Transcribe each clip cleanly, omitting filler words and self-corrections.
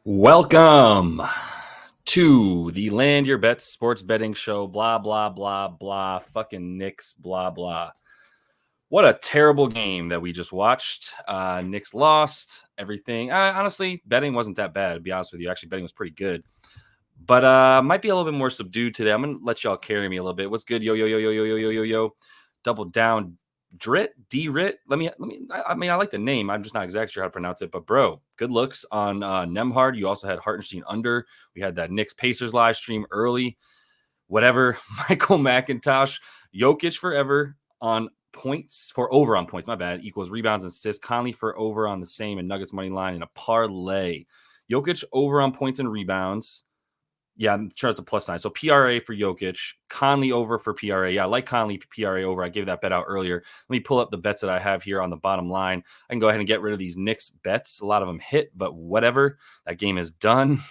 Welcome to the Land Your Bets sports betting show. Blah, blah, blah, blah. Fucking Knicks, blah, blah. What a terrible game that we just watched. Knicks lost everything. Honestly, betting wasn't that bad, to be honest with you. Actually, betting was pretty good. But might be a little bit more subdued today. I'm going to let y'all carry me a little bit. What's good? Yo, yo, yo, yo, yo, yo, yo, yo, yo. Double down. D-Rit. I like the name. I'm just not exactly sure how to pronounce it. But, bro, good looks on Nemhard. You also had Hartenstein under. We had that Knicks Pacers live stream early. Whatever. Michael McIntosh. Jokic forever on points for over on points. My bad. Equals rebounds and assists. Conley for over on the same and Nuggets money line in a parlay. Jokic over on points and rebounds. Yeah, I'm sure it's a plus sign. So PRA for Jokic, Conley over for PRA. Yeah, I like Conley PRA over. I gave that bet out earlier. Let me pull up the bets that I have here on the bottom line. I can go ahead and get rid of these Knicks bets. A lot of them hit, but whatever. That game is done.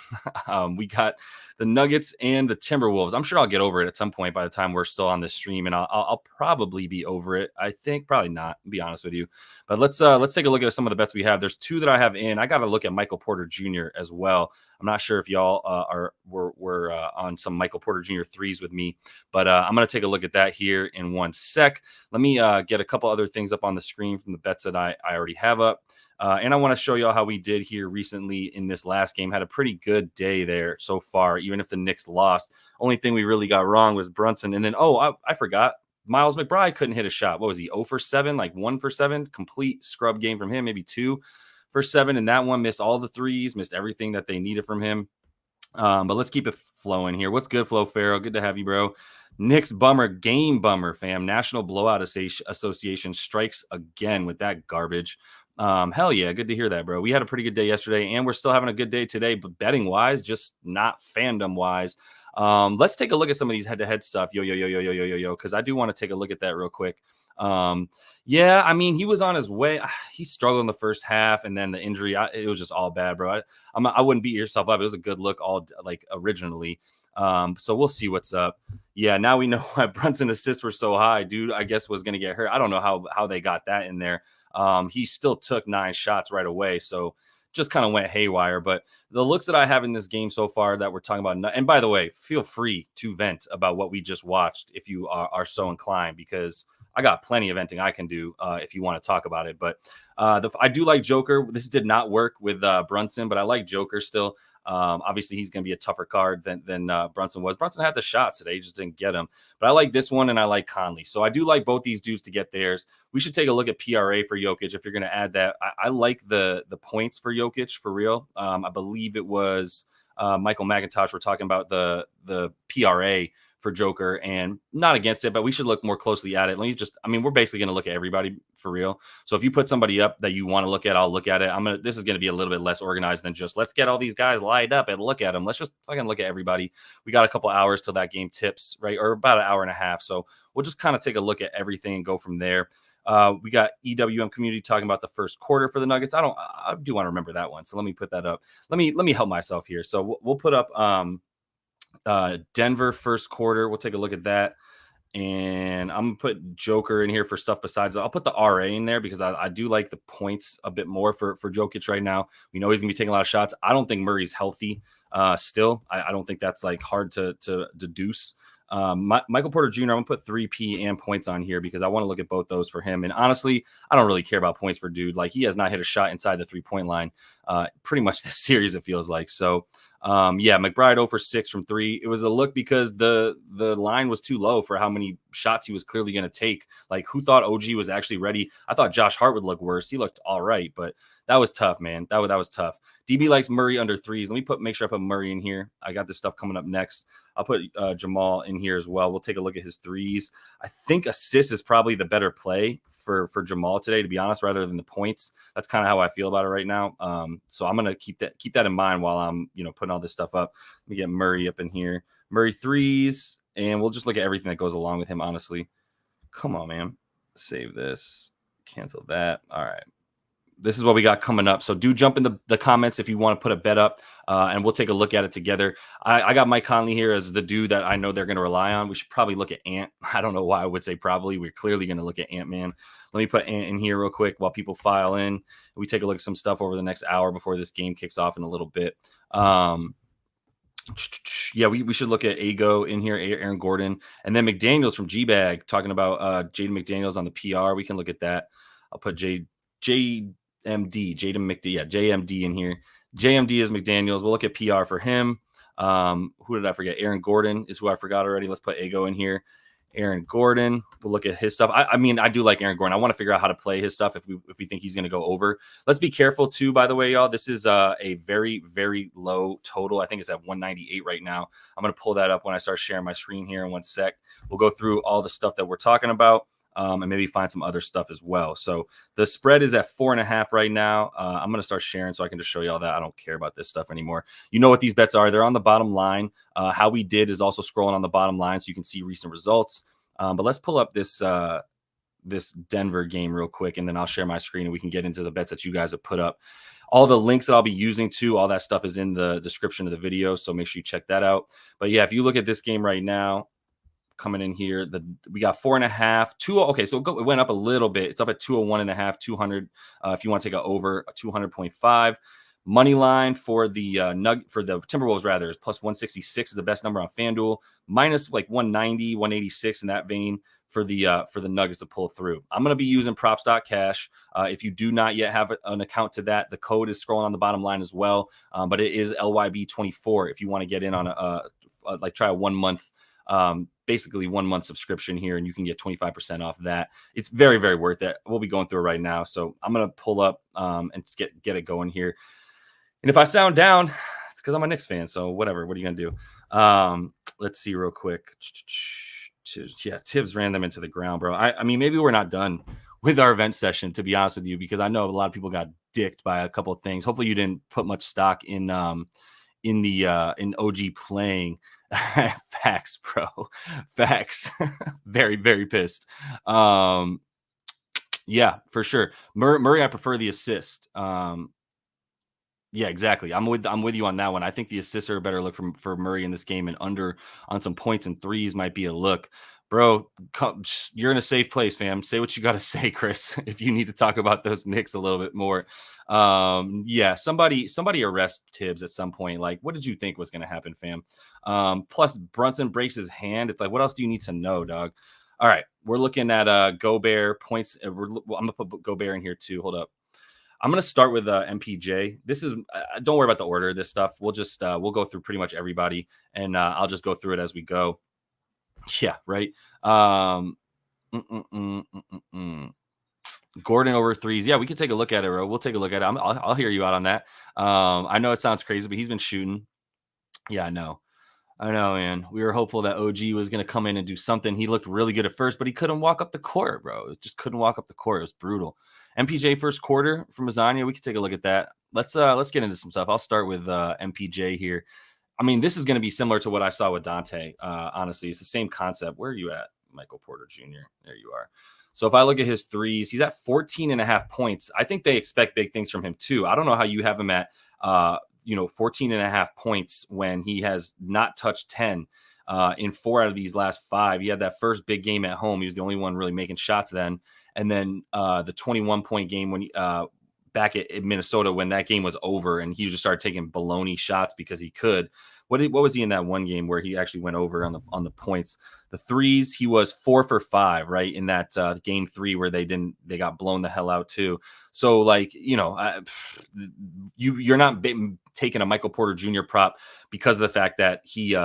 We got the Nuggets and the Timberwolves. I'm sure I'll get over it at some point by the time we're still on this stream, and I'll probably be over it. I think probably not, to be honest with you. But let's take a look at some of the bets we have. There's two that I have in. I got to look at Michael Porter Jr. as well. I'm not sure if y'all were on some Michael Porter Jr. threes with me, but I'm going to take a look at that here in one sec. Let me get a couple other things up on the screen from the bets that I already have up. And I want to show y'all how we did here recently in this last game. Had a pretty good day there so far, even if the Knicks lost. Only thing we really got wrong was Brunson. And then, I forgot. Miles McBride couldn't hit a shot. What was he, 0 for 7? Like 1 for 7? Complete scrub game from him, maybe 2 for 7. And that one missed all the threes, missed everything that they needed from him. But let's keep it flowing here. What's good, Flo Farrell? Good to have you, bro. Knicks bummer, game bummer, fam. National Blowout Association strikes again with that garbage. Hell yeah, good to hear that, bro. We had a pretty good day yesterday, and we're still having a good day today, but betting-wise, just not fandom-wise. Let's take a look at some of these head-to-head stuff. Yo, because I do want to take a look at that real quick. Yeah, I mean, he was on his way. He struggled in the first half, and then the injury, it was just all bad, bro. I wouldn't beat yourself up. It was a good look originally. So we'll see what's up. Yeah, now we know why Brunson assists were so high. Dude, I guess was going to get hurt. I don't know how they got that in there. He still took 9 shots right away, so just kind of went haywire. But the looks that I have in this game so far that we're talking about, and by the way, feel free to vent about what we just watched if you are so inclined, because I got plenty of venting I can do if you want to talk about it. But I do like Joker. This did not work with Brunson, but I like Joker still. Obviously, he's going to be a tougher card than Brunson was. Brunson had the shots today, just didn't get them. But I like this one, and I like Conley. So I do like both these dudes to get theirs. We should take a look at PRA for Jokic if you're going to add that. I like the points for Jokic for real. I believe it was Michael McIntosh. We're talking about the PRA for Joker, and not against it, but we should look more closely at it. We're basically going to look at everybody for real. So if you put somebody up that you want to look at, I'll look at it. This is going to be a little bit less organized than just let's get all these guys lined up and look at them. Let's just fucking look at everybody. We got a couple hours till that game tips, right? Or about an hour and a half. So we'll just kind of take a look at everything and go from there. We got EWM community talking about the first quarter for the Nuggets. I do want to remember that one. So let me put that up. Let me help myself here. So we'll put up, Denver first quarter. We'll take a look at that. And I'm going to put Joker in here for stuff besides. I'll put the RA in there because I do like the points a bit more for Jokic right now. We know he's going to be taking a lot of shots. I don't think Murray's healthy still. I don't think that's like hard to deduce. Michael Porter Jr., I'm going to put 3P and points on here because I want to look at both those for him. And honestly, I don't really care about points for dude. Like, he has not hit a shot inside the 3-point line pretty much this series, it feels like. So, McBride 0 for 6 from 3. It was a look because the line was too low for how many shots he was clearly going to take. Like, who thought OG was actually ready? I thought Josh Hart would look worse. He looked all right, but that was tough, man. That was tough. DB likes Murray under threes. Let me make sure I put Murray in here. I got this stuff coming up next. I'll put Jamal in here as well. We'll take a look at his threes. I think assists is probably the better play for Jamal today, to be honest, rather than the points. That's kind of how I feel about it right now. So I'm gonna keep that in mind while I'm putting all this stuff up. Let me get Murray up in here. Murray threes, and we'll just look at everything that goes along with him. Honestly, come on, man. Save this. Cancel that. All right. this is what we got coming up. So do jump in the comments if you want to put a bet up, and we'll take a look at it together. I got Mike Conley here as the dude that I know they're going to rely on. We should probably look at Ant. I don't know why I would say probably. We're clearly going to look at Ant-Man. Let me put Ant in here real quick while people file in. We take a look at some stuff over the next hour before this game kicks off in a little bit. Yeah, we should look at Ago in here, Aaron Gordon, and then McDaniels from G-Bag talking about Jaden McDaniels on the PR. We can look at that. I'll put JMD in here. JMD is McDaniels. We'll look at PR for him. Who did I forget? Aaron Gordon is who I forgot already. Let's put Ago in here. Aaron Gordon. We'll look at his stuff. I mean, I do like Aaron Gordon. I want to figure out how to play his stuff if we think he's going to go over. Let's be careful too, by the way, y'all. This is a very, very low total. I think it's at 198 right now. I'm going to pull that up when I start sharing my screen here in 1 sec. We'll go through all the stuff that we're talking about. And maybe find some other stuff as well. So the spread is at 4.5 right now. I'm going to start sharing so I can just show you all that. I don't care about this stuff anymore. You know what these bets are. They're on the bottom line. How we did is also scrolling on the bottom line so you can see recent results. But let's pull up this Denver game real quick, and then I'll share my screen and we can get into the bets that you guys have put up. All the links that I'll be using too, all that stuff is in the description of the video. So make sure you check that out. But yeah, if you look at this game right now, coming in here, we got 4.5, 2. Okay, so it went up a little bit. It's up at 201.5, 200. If you want to take a over, 200.5. Money line for the Timberwolves rather is plus 166 is the best number on FanDuel. Minus like 190, 186 in that vein for the Nuggets to pull through. I'm going to be using props.cash. If you do not yet have an account to that, the code is scrolling on the bottom line as well. But it is LYB24 if you want to get in on try a 1 month. Basically 1 month subscription here, and you can get 25% off that. It's very, very worth it. We'll be going through it right now. So I'm going to pull up and get it going here. And if I sound down, it's because I'm a Knicks fan. So whatever. What are you going to do? Let's see real quick. Yeah, Tibbs ran them into the ground, bro. I mean, maybe we're not done with our event session, to be honest with you, because I know a lot of people got dicked by a couple of things. Hopefully you didn't put much stock in OG playing. Facts, bro. Facts. Very, very pissed. Yeah, for sure. Murray, I prefer the assist. Yeah, exactly. I'm with you on that one. I think the assists are a better look for Murray in this game, and under on some points and threes might be a look. Bro, you're in a safe place, fam. Say what you got to say, Chris, if you need to talk about those Knicks a little bit more. Yeah, somebody arrest Tibbs at some point. Like, what did you think was going to happen, fam? Plus, Brunson breaks his hand. It's like, what else do you need to know, dog? All right, we're looking at Gobert points. I'm going to put Gobert in here, too. Hold up. I'm going to start with MPJ. This is don't worry about the order of this stuff. We'll just we'll go through pretty much everybody, and I'll just go through it as we go. Yeah, right. Gordon over threes. Yeah, we can take a look at it, bro. We'll take a look at it. I'll hear you out on that. I know it sounds crazy, but he's been shooting. Yeah, I know, man. We were hopeful that OG was going to come in and do something. He looked really good at first, but he couldn't walk up the court, bro. Just couldn't walk up the court. It was brutal. MPJ first quarter from Azania. We can take a look at that. Let's get into some stuff. I'll start with MPJ here. I mean, this is going to be similar to what I saw with Dante. Honestly, it's the same concept. Where are you at, Michael Porter Jr.? There you are. So if I look at his threes, he's at 14.5 points. I think they expect big things from him too. I don't know how you have him at 14.5 points when he has not touched 10 in 4 out of these last 5. He had that first big game at home. He was the only one really making shots then. And then the 21-point game when back at Minnesota when that game was over and he just started taking baloney shots because he could. What was he in that one game where he actually went over on the points? The threes, he was 4 for 5, right, in that game 3 where they got blown the hell out too. So like, you're not taking a Michael Porter Jr. prop because of the fact that he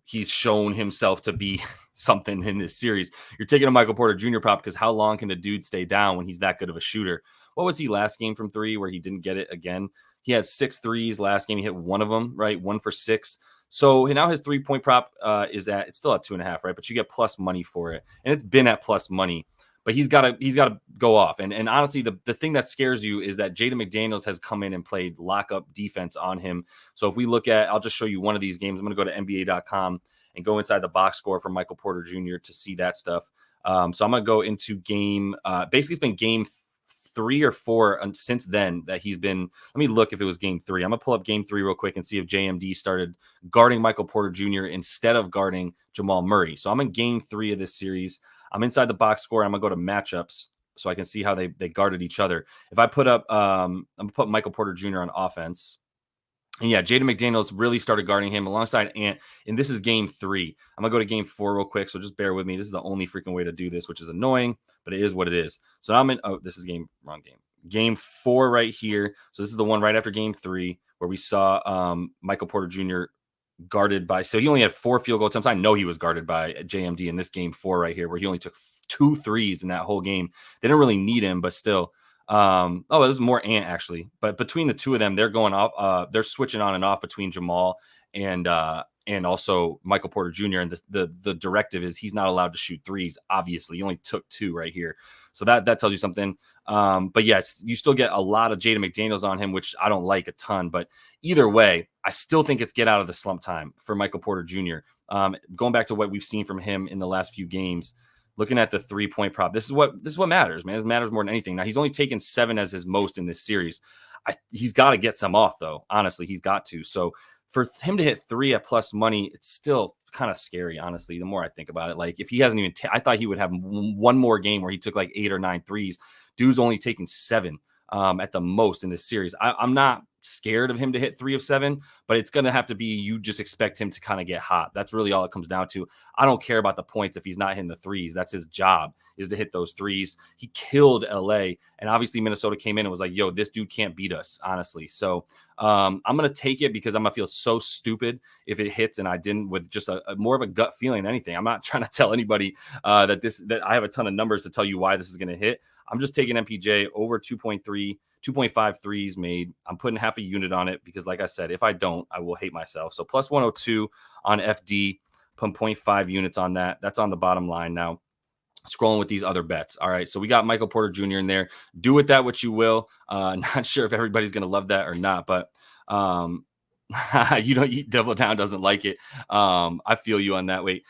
he's shown himself to be something in this series. You're taking a Michael Porter Jr. prop because how long can the dude stay down when he's that good of a shooter? What was he last game from 3 where he didn't get it again? He had 6 threes last game. He hit one of them, right? 1 for 6. So now his 3-point prop it's still at 2.5, right? But you get plus money for it. And it's been at plus money. But he's got to go off. And honestly, the thing that scares you is that Jaden McDaniels has come in and played lockup defense on him. So if we look at, I'll just show you one of these games. I'm going to go to NBA.com and go inside the box score for Michael Porter Jr. to see that stuff. So I'm going to go into game, basically it's been game 3 or 4 since then that he's been. Let me look if it was game 3. I'm gonna pull up game 3 real quick and see if JMD started guarding Michael Porter Jr. instead of guarding Jamal Murray. So I'm in game 3 of this series. I'm inside the box score. I'm gonna go to matchups so I can see how they guarded each other. If I put up, I'm gonna put Michael Porter Jr. on offense. And yeah, Jaden McDaniels really started guarding him alongside Ant. And this is game 3. I'm going to go to game 4 real quick. So just bear with me. This is the only freaking way to do this, which is annoying, but it is what it is. So I'm in, this is wrong game. Game 4 right here. So this is the one right after game 3 where we saw Michael Porter Jr. guarded by, so he only had 4 field goal attempts. I know he was guarded by JMD in this game 4 right here, where he only took 2 threes in that whole game. They didn't really need him, but still. This is more Ant actually, but between the two of them, they're going off. They're switching on and off between Jamal and also Michael Porter Jr. And the directive is he's not allowed to shoot threes. Obviously, he only took 2 right here, so that tells you something. But yes, you still get a lot of Jaden McDaniels on him, which I don't like a ton. But either way, I still think it's get out of the slump time for Michael Porter Jr. Going back to what we've seen from him in the last few games. Looking at the 3-point prop, this is what matters, man. This matters more than anything. Now he's only taken 7 as his most in this series. He's got to get some off though. Honestly, he's got to. So for him to hit 3 at plus money, it's still kind of scary. Honestly, the more I think about it, like if he hasn't even, I thought he would have one more game where he took like 8 or 9 threes. Dude's only taking 7 at the most in this series. I'm not scared of him to hit 3 of 7, but it's going to have to be, you just expect him to kind of get hot. That's really all it comes down to. I don't care about the points if he's not hitting the threes. That's his job, is to hit those threes. He killed LA, and obviously Minnesota came in and was like, yo, this dude can't beat us, honestly. So I'm going to take it because I'm going to feel so stupid if it hits and I didn't, with just a more of a gut feeling than anything. I'm not trying to tell anybody that I have a ton of numbers to tell you why this is going to hit. I'm just taking MPJ over 2.5 threes made. I'm putting half a unit on it because, like I said, if I don't, I will hate myself. So plus 102 on FD, put 0.5 units on that. That's on the bottom line now. Scrolling with these other bets. All right, so we got Michael Porter Jr. in there. Do with that what you will. Not sure if everybody's going to love that or not, but Double Down doesn't like it. I feel you on that. Wait.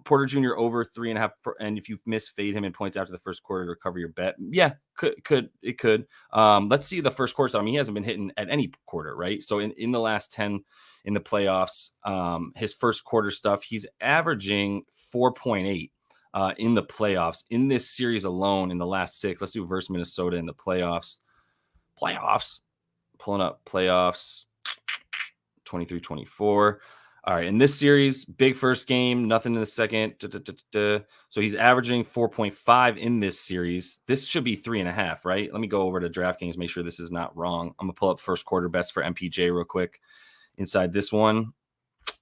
Porter Jr. over 3.5, and if you miss, fade him in points after the first quarter to recover your bet. Yeah, could. Let's see the first quarter. I mean, he hasn't been hitting at any quarter, right? So in the last 10 in the playoffs, his first quarter stuff, he's averaging 4.8 in the playoffs. In this series alone, in the last 6, let's do versus Minnesota in the playoffs. Pulling up playoffs 23-24. All right, in this series, big first game, nothing in the second. So he's averaging 4.5 in this series. This should be 3.5, right? Let me go over to DraftKings, make sure this is not wrong. I'm going to pull up first quarter bets for MPJ real quick. Inside this one,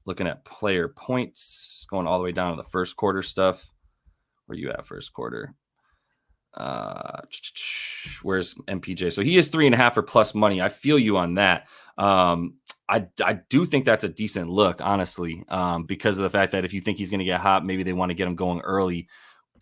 looking at player points, going all the way down to the first quarter stuff. Where you at first quarter? Where's MPJ? So he is 3.5 for plus money. I feel you on that. I do think that's a decent look, honestly, because of the fact that if you think he's going to get hot, maybe they want to get him going early.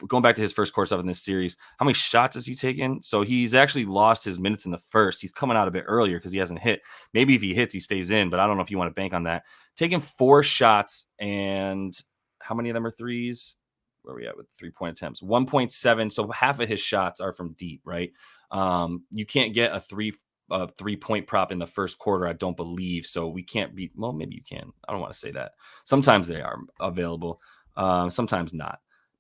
Going back to his first course up in this series, how many shots has he taken? So he's actually lost his minutes in the first. He's coming out a bit earlier because he hasn't hit. Maybe if he hits, he stays in, but I don't know if you want to bank on that. Taking 4 shots, and how many of them are threes? Where are we at with 3-point attempts? 1.7. So half of his shots are from deep, right? You can't get a 3-point prop in the first quarter, I don't believe. So we can't beat. Well, maybe you can. I don't want to say that. Sometimes they are available, sometimes not.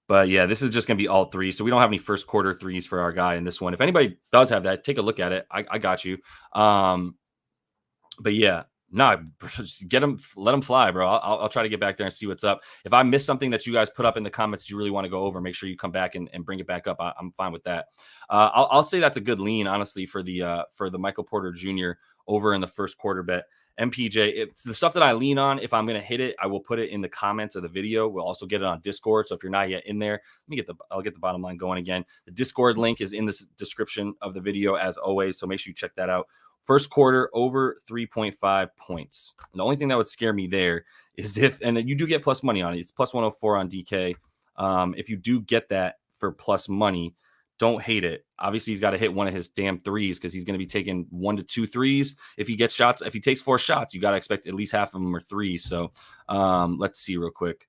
But yeah, this is just going to be all 3. So we don't have any first quarter threes for our guy in this one. If anybody does have that, take a look at it. I got you. But yeah, no, get them, let them fly, bro. I'll try to get back there and see what's up. If I miss something that you guys put up in the comments that you really want to go over, make sure you come back and bring it back up. I'm fine with that. I'll say that's a good lean, honestly, for the Michael Porter Jr. over in the first quarter bet. MPJ, it's the stuff that I lean on. If I'm going to hit it, I will put it in the comments of the video. We'll also get it on Discord. So if you're not yet in there, I'll get the bottom line going again. The Discord link is in the description of the video as always. So make sure you check that out. First quarter over 3.5 points. And the only thing that would scare me there is and you do get plus money on it. It's plus 104 on DK. If you do get that for plus money, don't hate it. Obviously, he's got to hit one of his damn threes because he's going to be taking 1 to 2 threes. If he gets shots, if he takes 4 shots, you got to expect at least half of them are threes. So let's see real quick.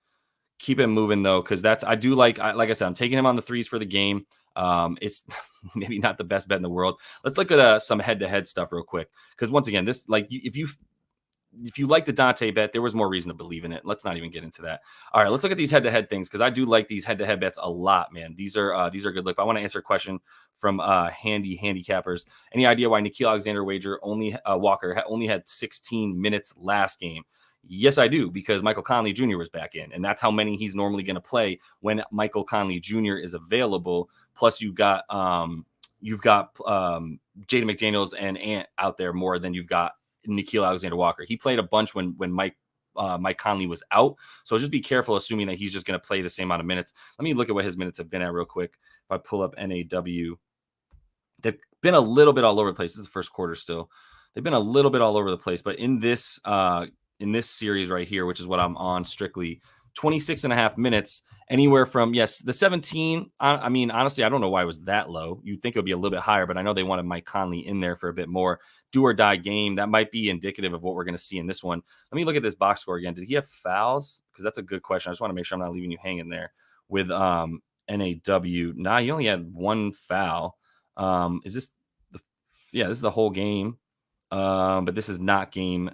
Keep it moving though, because I said, I'm taking him on the threes for the game. It's maybe not the best bet in the world. Let's look at some head-to-head stuff real quick, because once again, this like if you like the Dante bet, there was more reason to believe in it. Let's not even get into that. All right, let's look at these head-to-head things, because I do like these head-to-head bets a lot, man. These are good look. I want to answer a question from handy handicappers. Any idea why Nickeil Alexander-Walker only had 16 minutes last game? Yes, I do, because Michael Conley Jr. was back in, and that's how many he's normally going to play when Michael Conley Jr. is available. Plus, you've got Jaden McDaniels and Ant out there more than you've got Nickeil Alexander-Walker. He played a bunch when Mike Conley was out, so just be careful assuming that he's just going to play the same amount of minutes. Let me look at what his minutes have been at real quick. If I pull up NAW, they've been a little bit all over the place. This is the first quarter still. They've been a little bit all over the place, but in this series right here, which is what I'm on strictly, 26 and a half minutes, anywhere from, yes, the 17. I mean, honestly, I don't know why it was that low. You'd think it would be a little bit higher, but I know they wanted Mike Conley in there for a bit more. Do or die game. That might be indicative of what we're going to see in this one. Let me look at this box score again. Did he have fouls? Because that's a good question. I just want to make sure I'm not leaving you hanging there with NAW. Nah, you only had one foul. Is this this is the whole game. But this is not game.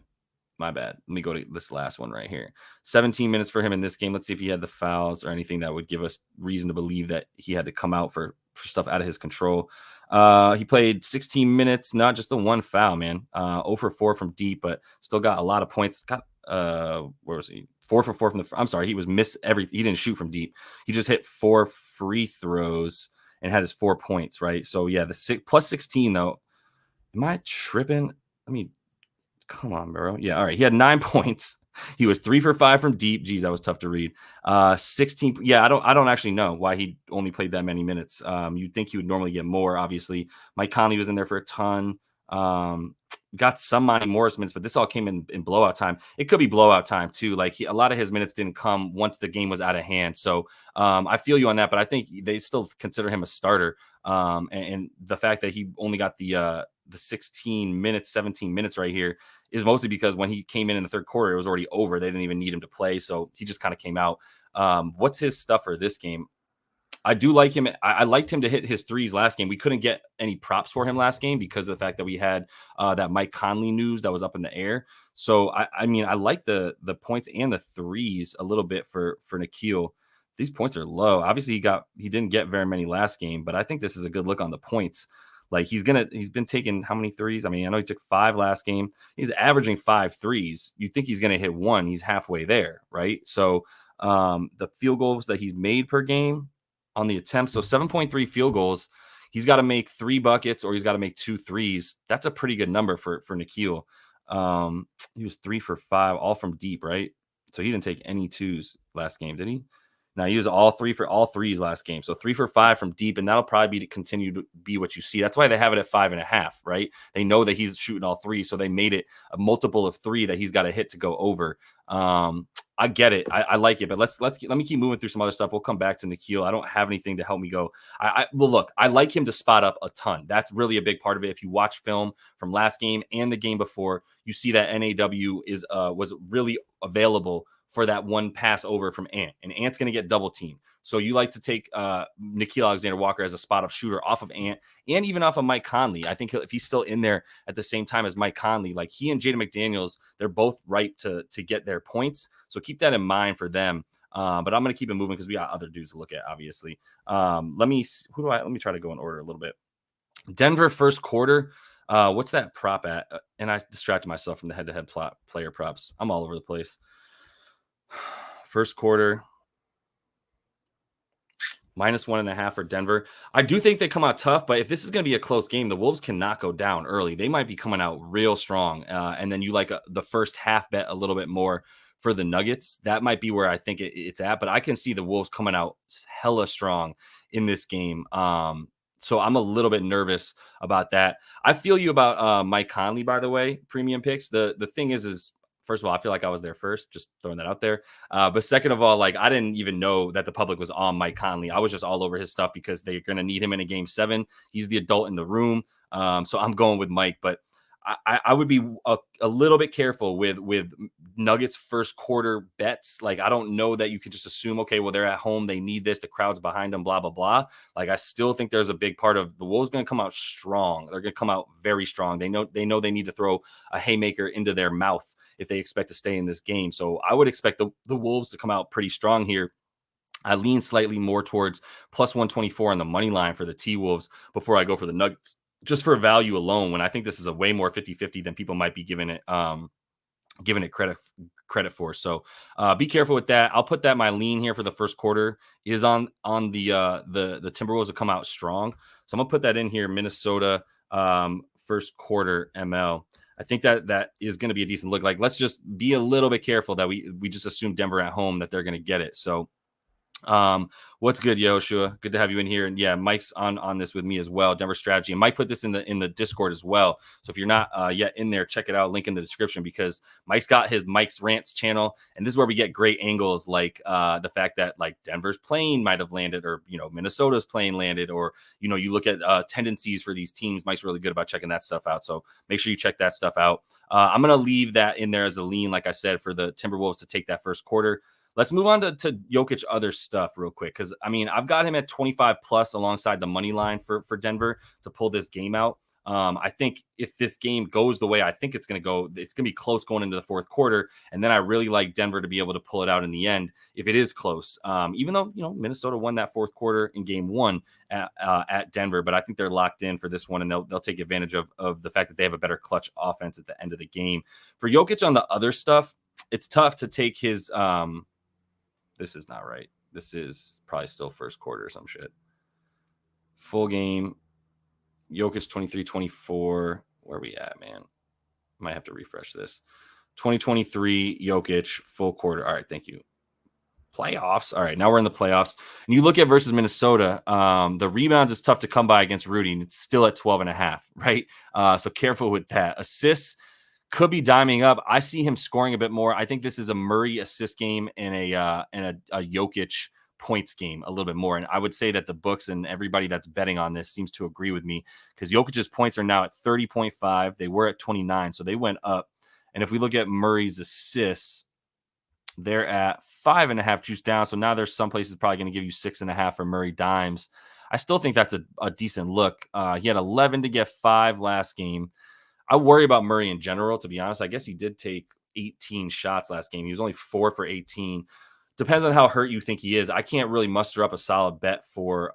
My bad. Let me go to this last one right here. 17 minutes for him in this game. Let's see if he had the fouls or anything that would give us reason to believe that he had to come out for stuff out of his control. He played 16 minutes, not just the one foul, man. 0 for 4 from deep, but still got a lot of points. Got where was he? 4 for 4 from the. I'm sorry, he was miss everything. He didn't shoot from deep. He just hit 4 free throws and had his 4 points, right? So yeah, the plus 16 though. Am I tripping? I mean, come on, bro. Yeah, all right. He had 9 points. He was 3 for 5 from deep. Geez, that was tough to read. 16. Yeah, I don't actually know why he only played that many minutes. You'd think he would normally get more, obviously. Mike Conley was in there for a ton. Got some Monty Morris minutes, but this all came in blowout time. It could be blowout time too. Like a lot of his minutes didn't come once the game was out of hand. So I feel you on that, but I think they still consider him a starter. And the fact that he only got the 16 minutes, 17 minutes right here is mostly because when he came in the third quarter, it was already over. They didn't even need him to play. So he just kind of came out. What's his stuff for this game? I do like him. I liked him to hit his threes last game. We couldn't get any props for him last game because of the fact that we had that Mike Conley news that was up in the air. So, I mean, I like the points and the threes a little bit for Nickeil. These points are low. Obviously, he didn't get very many last game, but I think this is a good look on the points. Like he's been taking how many threes? I mean, I know he took 5 last game. He's averaging 5 threes. You think he's going to hit 1. He's halfway there, right? So the field goals that he's made per game on the attempts, so 7.3 field goals. He's got to make 3 buckets or he's got to make 2 threes. That's a pretty good number for Nickeil. He was 3 for 5, all from deep, right? So he didn't take any 2s last game, did he? Now he was all 3s last game. So 3 for 5 from deep, and that'll probably continue to be what you see. That's why they have it at 5.5, right? They know that he's shooting all 3, so they made it a multiple of 3 that he's got to hit to go over. I get it. I like it, but let me keep moving through some other stuff. We'll come back to Nickeil. I don't have anything to help me go. Well, look, I like him to spot up a ton. That's really a big part of it. If you watch film from last game and the game before, you see that NAW was really available for that one pass over from Ant, and Ant's going to get double teamed. So you like to take Nickeil Alexander-Walker as a spot up shooter off of Ant and even off of Mike Conley. I think if he's still in there at the same time as Mike Conley, like he and Jaden McDaniels, they're both right to get their points. So keep that in mind for them. But I'm going to keep it moving because we got other dudes to look at, obviously. Let me try to go in order a little bit. Denver first quarter. What's that prop at? And I distracted myself from the head-to-head player props. I'm all over the place. First quarter, -1.5 for Denver. I do think they come out tough, but if this is going to be a close game, the Wolves cannot go down early. They might be coming out real strong. And then you like the first half bet a little bit more for the Nuggets. That might be where I think it's at, but I can see the Wolves coming out hella strong in this game. So I'm a little bit nervous about that. I feel you about Mike Conley, by the way, premium picks. The thing is first of all, I feel like I was there first, just throwing that out there. But second of all, like I didn't even know that the public was on Mike Conley. I was just all over his stuff because they're going to need him in a game 7. He's the adult in the room. So I'm going with Mike, but I would be a little bit careful with Nuggets first quarter bets. Like, I don't know that you could just assume, okay, well, they're at home, they need this, the crowd's behind them, blah, blah, blah. Like, I still think there's a big part of the Wolves going to come out strong. They're going to come out very strong. They know they need to throw a haymaker into their mouth if they expect to stay in this game. So I would expect the Wolves to come out pretty strong here. I lean slightly more towards plus 124 on the money line for the T-Wolves before I go for the Nuggets, just for value alone, when I think this is a way more 50-50 than people might be giving it credit for. So be careful with that. I'll put that my lean here for the first quarter is on the Timberwolves to come out strong. So I'm gonna put that in here. Minnesota first quarter ML. I think that is going to be a decent look. Like, let's just be a little bit careful that we just assume Denver at home that they're going to get it. So what's good, Yoshua? Good to have you in here. And yeah, Mike's on this with me as well. Denver strategy. And Mike put this in the Discord as well. So if you're not yet in there, check it out. Link in the description, because Mike's got his Mike's Rants channel, and this is where we get great angles, like the fact that like Denver's plane might have landed, or Minnesota's plane landed, or you look at tendencies for these teams. Mike's really good about checking that stuff out. So make sure you check that stuff out. I'm gonna leave that in there as a lean, like I said, for the Timberwolves to take that first quarter. Let's move on to Jokic other stuff real quick, because, I mean, I've got him at 25 plus alongside the money line for Denver to pull this game out. I think if this game goes the way I think it's going to go, it's going to be close going into the fourth quarter, and then I really like Denver to be able to pull it out in the end if it is close. Even though, Minnesota won that fourth quarter in game one at Denver, but I think they're locked in for this one, and they'll take advantage of the fact that they have a better clutch offense at the end of the game. For Jokic on the other stuff, it's tough to take his this is not right. This is probably still first quarter or some shit. Full game. Jokic 23-24. Where are we at, man? Might have to refresh this. 2023 Jokic full quarter. All right, thank you. Playoffs. All right, now we're in the playoffs. And you look at versus Minnesota, the rebounds is tough to come by against Rudy, and it's still at 12.5, right? So careful with that. Assists could be diming up. I see him scoring a bit more. I think this is a Murray assist game and a Jokic points game a little bit more. And I would say that the books and everybody that's betting on this seems to agree with me, because Jokic's points are now at 30.5. They were at 29, so they went up. And if we look at Murray's assists, they're at 5.5, juice down. So now there's some places probably going to give you 6.5 for Murray dimes. I still think that's a decent look. He had 11 to get 5 last game. I worry about Murray in general, to be honest. I guess he did take 18 shots last game. He was only 4 for 18. Depends on how hurt you think he is. I can't really muster up a solid bet for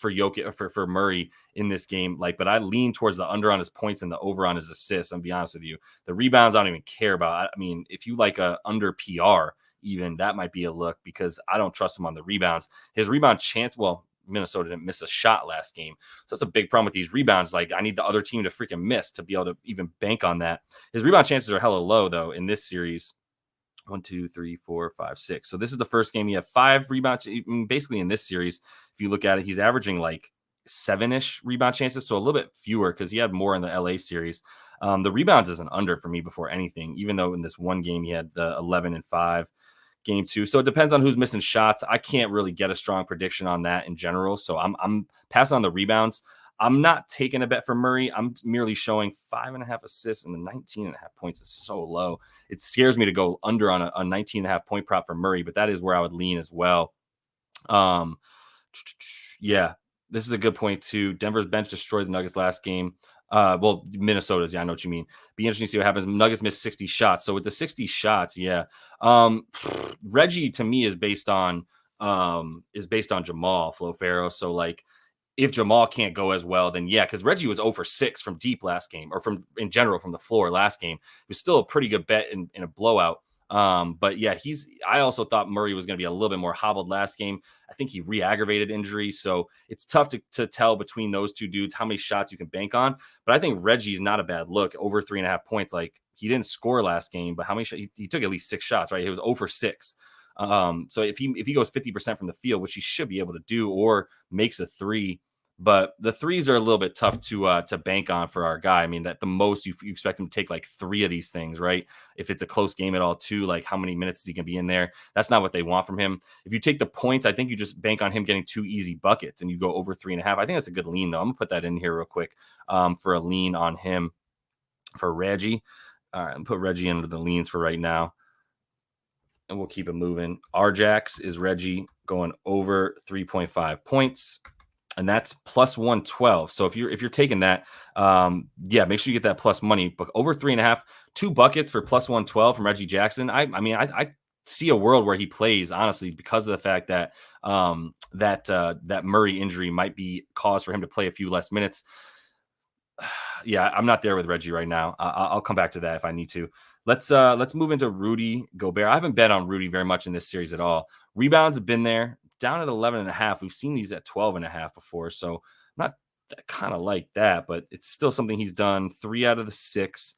Jokic, for Murray in this game. But I lean towards the under on his points and the over on his assists. I'll be honest with you. The rebounds I don't even care about. I mean, if you like a under PR, even that might be a look, because I don't trust him on the rebounds. His rebound chance, well, Minnesota didn't miss a shot last game. So that's a big problem with these rebounds. Like, I need the other team to freaking miss to be able to even bank on that. His rebound chances are hella low, though, in this series. 1, 2, 3, 4, 5, 6. So this is the first game. He had 5 rebounds. Basically, in this series, if you look at it, he's averaging like 7-ish rebound chances. So a little bit fewer, because he had more in the LA series. The rebounds is an under for me before anything, even though in this one game he had the 11 and 5. Game 2. So it depends on who's missing shots. I can't really get a strong prediction on that in general. So I'm passing on the rebounds. I'm not taking a bet for Murray. I'm merely showing 5.5 assists, and the 19.5 points is so low. It scares me to go under on a 19.5 point prop for Murray, but that is where I would lean as well. Yeah, this is a good point too. Denver's bench destroyed the Nuggets last game. Well, Minnesota's, yeah, I know what you mean. Be interesting to see what happens. Nuggets missed 60 shots. So with the 60 shots, yeah. Reggie to me is based on Jamal Flo-Faro. So like, if Jamal can't go as well, then yeah, because Reggie was 0 for 6 from deep last game, or from in general from the floor last game. It was still a pretty good bet in a blowout. But yeah, I also thought Murray was going to be a little bit more hobbled last game. I think he re-aggravated injury. So it's tough to tell between those two dudes how many shots you can bank on. But I think Reggie's not a bad look, over 3.5 points. Like, he didn't score last game, but how many shots? He took at least 6 shots, right? He was 0 for 6. So if he goes 50% from the field, which he should be able to do, or makes a 3, but the threes are a little bit tough to bank on for our guy. I mean, that the most you expect him to take like 3 of these things, right? If it's a close game at all, too, like how many minutes is he going to be in there? That's not what they want from him. If you take the points, I think you just bank on him getting 2 easy buckets and you go over 3.5. I think that's a good lean, though. I'm gonna put that in here real quick for a lean on him for Reggie. All right, and put Reggie into the leans for right now. and we'll keep it moving. Rjax is Reggie going over 3.5 points, and that's plus 112. So if you're taking that, yeah, make sure you get that plus money. But over 3.5, 2 buckets for plus 112 from Reggie Jackson. I mean, I see a world where he plays, honestly, because of the fact that that Murray injury might be cause for him to play a few less minutes. Yeah, I'm not there with Reggie right now. I'll come back to that if I need to. Let's move into Rudy Gobert. I haven't bet on Rudy very much in this series at all. Rebounds have been there, down at 11.5. We've seen these at 12.5 before, so I'm not kind of like that, but it's still something he's done 3 out of the 6.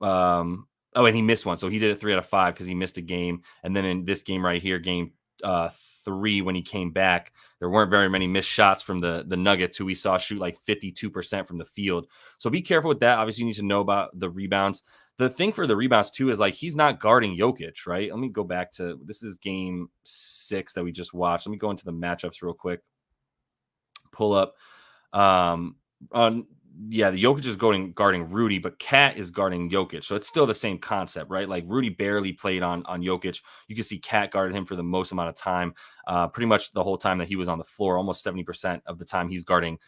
Oh, and he missed one, so he did it 3 out of 5 because he missed a game. And then in this game right here, game 3, when he came back, there weren't very many missed shots from the Nuggets, who we saw shoot like 52% from the field. So be careful with that. Obviously, you need to know about the rebounds. The thing for the rebounds too is like he's not guarding Jokic, right? Let me go back to this is game 6 that we just watched. Let me go into the matchups real quick. Pull up. Yeah, the Jokic is guarding Rudy, but Cat is guarding Jokic. So it's still the same concept, right? Like Rudy barely played on Jokic. You can see Cat guarded him for the most amount of time, pretty much the whole time that he was on the floor. Almost 70% of the time he's guarding.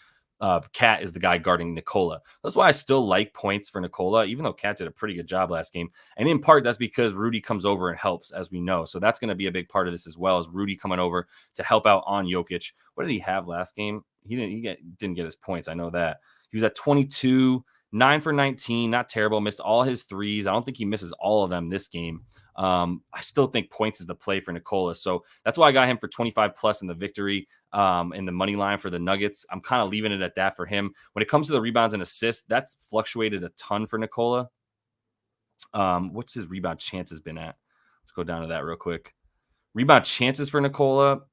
Cat is the guy guarding Nikola. That's why I still like points for Nikola, even though Cat did a pretty good job last game. And in part, that's because Rudy comes over and helps, as we know. So that's going to be a big part of this as well, as Rudy coming over to help out on Jokic. What did he have last game? He didn't get his points. I know that. He was at 22, 9 for 19, not terrible. Missed all his threes. I don't think he misses all of them this game. I still think points is the play for Nikola. So that's why I got him for 25 plus in the victory in the money line for the Nuggets. I'm kind of leaving it at that for him. When it comes to the rebounds and assists, that's fluctuated a ton for Nikola. What's his rebound chances been at? Let's go down to that real quick. Rebound chances for Nikola.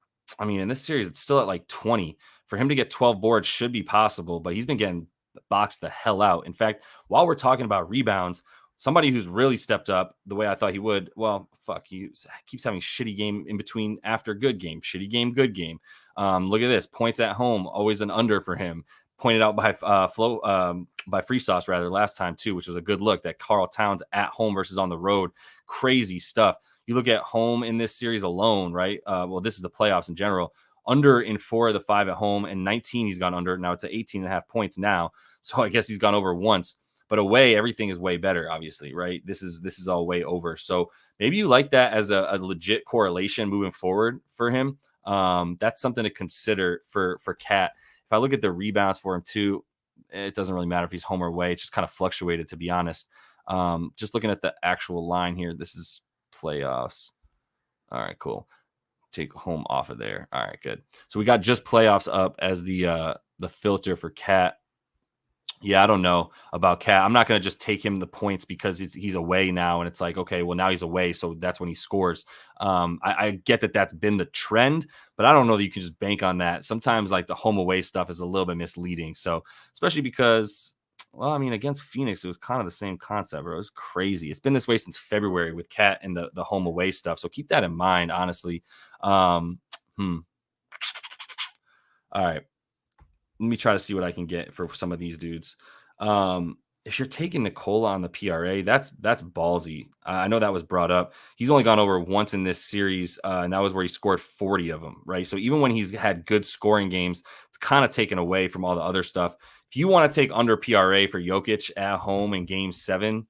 I mean, in this series, it's still at like 20. For him to get 12 boards should be possible, but he's been getting boxed the hell out. In fact, while we're talking about rebounds, somebody who's really stepped up the way I thought he would, well, he keeps having shitty game in between after good game, shitty game, good game. Look at this. Points at home, always an under for him. Pointed out by Free Sauce rather last time too, which was a good look. That Karl Towns at home versus on the road, crazy stuff. You look at home in this series alone, right? Well, this is the playoffs in general. Under in 4 of the 5 at home, and 19 he's gone under. Now it's at 18.5 points now. So I guess he's gone over once. But away, everything is way better, obviously, right? This is all way over. So maybe you like that as a legit correlation moving forward for him. That's something to consider for Cat. If I look at the rebounds for him too, it doesn't really matter if he's home or away. It's just kind of fluctuated, to be honest. Just looking at the actual line here, this is playoffs. All right, cool. Take home off of there. All right, good. So we got just playoffs up as the filter for Cat. Yeah, I don't know about Cat. I'm not going to just take him the points because he's away now, and it's like, okay, well, now he's away, so that's when he scores. I get that that's been the trend, but I don't know that you can just bank on that. Sometimes like the home away stuff is a little bit misleading. So especially because, well, I mean, against Phoenix, it was kind of the same concept, bro. It was crazy. It's been this way since February with Cat and the home away stuff. So keep that in mind, honestly. All right. Let me try to see what I can get for some of these dudes. If you're taking Nikola on the PRA, that's ballsy. I know that was brought up. He's only gone over once in this series, and that was where he scored 40 of them, right? So even when he's had good scoring games, it's kind of taken away from all the other stuff. If you want to take under PRA for Jokic at home in Game 7,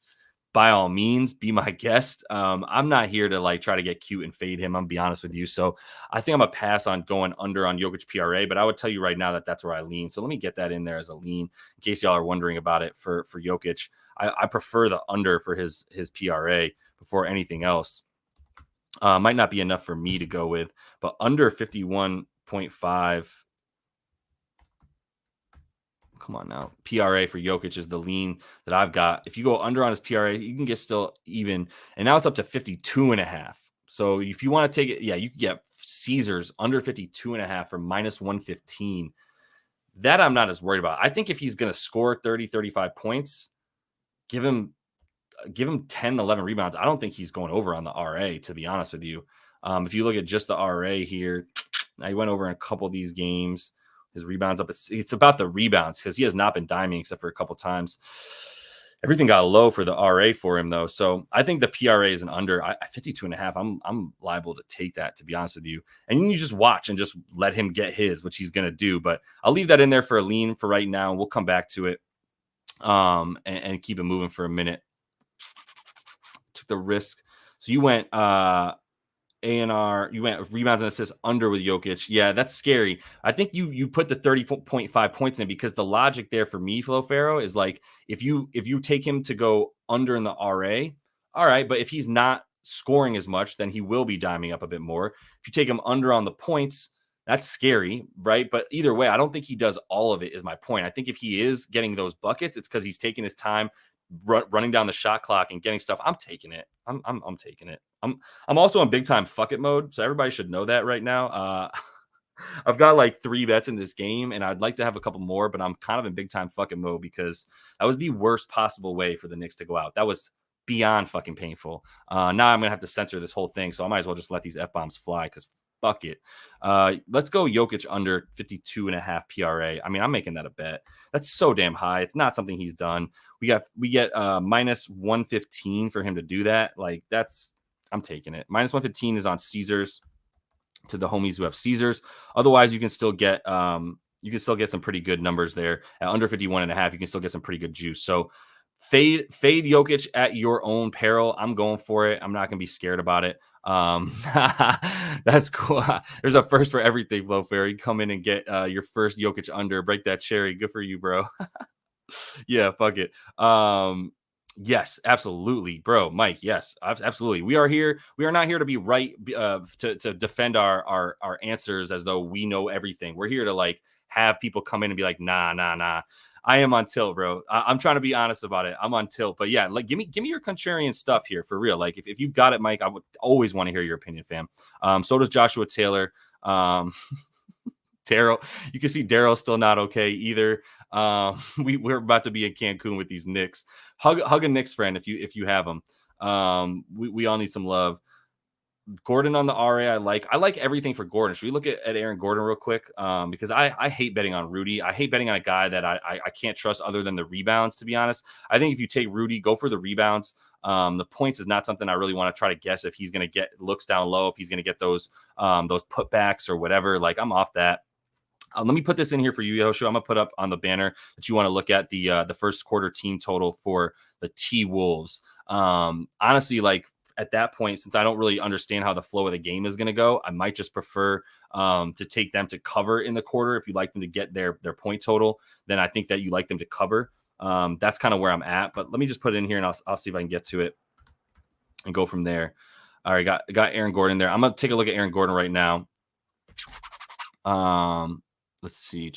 by all means, be my guest. I'm not here to like try to get cute and fade him. I'm gonna be honest with you. So I think I'm gonna pass on going under on Jokic PRA, but I would tell you right now that that's where I lean. So let me get that in there as a lean in case y'all are wondering about it for Jokic. I prefer the under for his PRA before anything else. Might not be enough for me to go with, but under 51.5. Come on now. PRA for Jokic is the lean that I've got. If you go under on his PRA, you can get still even. And now it's up to 52.5. So if you want to take it, yeah, you can get Caesars under 52.5 for minus 115. That I'm not as worried about. I think if he's going to score 30, 35 points, give him 10, 11 rebounds. I don't think he's going over on the RA, to be honest with you. If you look at just the RA here, now he went over in a couple of these games. His rebounds up. It's about the rebounds because he has not been diming except for a couple times. Everything got low for the RA for him, though. So I think the PRA is an under. 52.5. I'm liable to take that, to be honest with you. And you just watch and just let him get his, which he's going to do. But I'll leave that in there for a lean for right now. We'll come back to it and keep it moving for a minute. Took the risk. So you went A&R, you went rebounds and assists under with Jokic. Yeah, that's scary. I think you put the 30.5 points in because the logic there for me, Flo Farrow, is like if you take him to go under in the RA, all right, but if he's not scoring as much, then he will be diming up a bit more. If you take him under on the points, that's scary, right? But either way, I don't think he does all of it, is my point. I think if he is getting those buckets, it's because he's taking his time running down the shot clock and getting stuff. I'm taking it. I'm taking it. I'm also in big time fuck it mode, so everybody should know that right now. I've got like 3 bets in this game, and I'd like to have a couple more, but I'm kind of in big time fuck it mode because that was the worst possible way for the Knicks to go out. That was beyond fucking painful. Now I'm gonna have to censor this whole thing, so I might as well just let these F-bombs fly because fuck it. Let's go Jokic under 52.5 PRA. I mean, I'm making that a bet. That's so damn high. It's not something he's done. We get minus 115 for him to do that. Like I'm taking it. Minus 115 is on Caesars to the homies who have Caesars. Otherwise, you can still get some pretty good numbers there at under 51.5. You can still get some pretty good juice. So fade Jokic at your own peril. I'm going for it. I'm not gonna be scared about it. That's cool. There's a first for everything, Flo Fairy. Come in and get your first Jokic under. Break that cherry. Good for you, bro. Yeah, fuck it. Yes, absolutely, bro. Mike, yes, absolutely. We are here. We are not here to be right to defend our answers as though we know everything. We're here to like have people come in and be like, nah. I am on tilt, bro. I'm trying to be honest about it. I'm on tilt, but yeah, like give me your contrarian stuff here for real. Like if you've got it, Mike, I would always want to hear your opinion, fam. So does Joshua Taylor. Daryl, you can see Daryl's still not okay either. We're about to be in Cancun with these Knicks. Hug a Knicks friend if you have them. We all need some love. Gordon on the RA, I like everything for Gordon. Should we look at Aaron Gordon real quick? Because I hate betting on Rudy. I hate betting on a guy that I can't trust other than the rebounds, to be honest. I think if you take Rudy, go for the rebounds. The points is not something I really want to try to guess if he's going to get looks down low, if he's going to get those putbacks or whatever. Like I'm off that. Let me put this in here for you, Yoshua. I'm going to put up on the banner that you want to look at the first quarter team total for the T-Wolves. Honestly, like at that point, since I don't really understand how the flow of the game is going to go, I might just prefer to take them to cover in the quarter. If you like them to get their point total, then I think that you like them to cover. That's kind of where I'm at. But let me just put it in here, and I'll see if I can get to it and go from there. All right, got Aaron Gordon there. I'm going to take a look at Aaron Gordon right now. Let's see.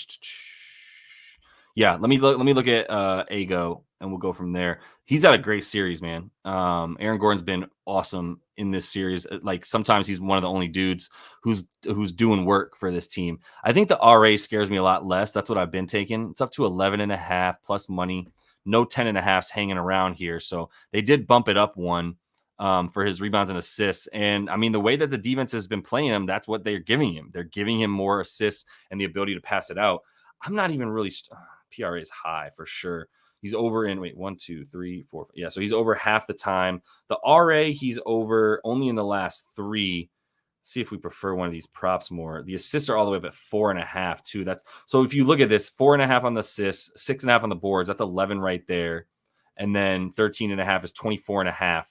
Yeah, let me look at Ago, and we'll go from there. He's had a great series, man. Aaron Gordon's been awesome in this series. Like sometimes he's one of the only dudes who's doing work for this team. I think the RA scares me a lot less. That's what I've been taking. It's up to 11.5 plus money. No 10.5s hanging around here. So they did bump it up one for his rebounds and assists. And I mean, the way that the defense has been playing him, that's what they're giving him. They're giving him more assists and the ability to pass it out. I'm not even really PRA is high for sure. He's over in 1, 2, 3, 4. Yeah, so he's over half the time. The RA, he's over only in the last 3. Let's see if we prefer one of these props more. The assists are all the way up at 4.5 too. That's so if you look at this, 4.5 on the assists, 6.5 on the boards. That's 11 right there, and then 13.5 is 24.5.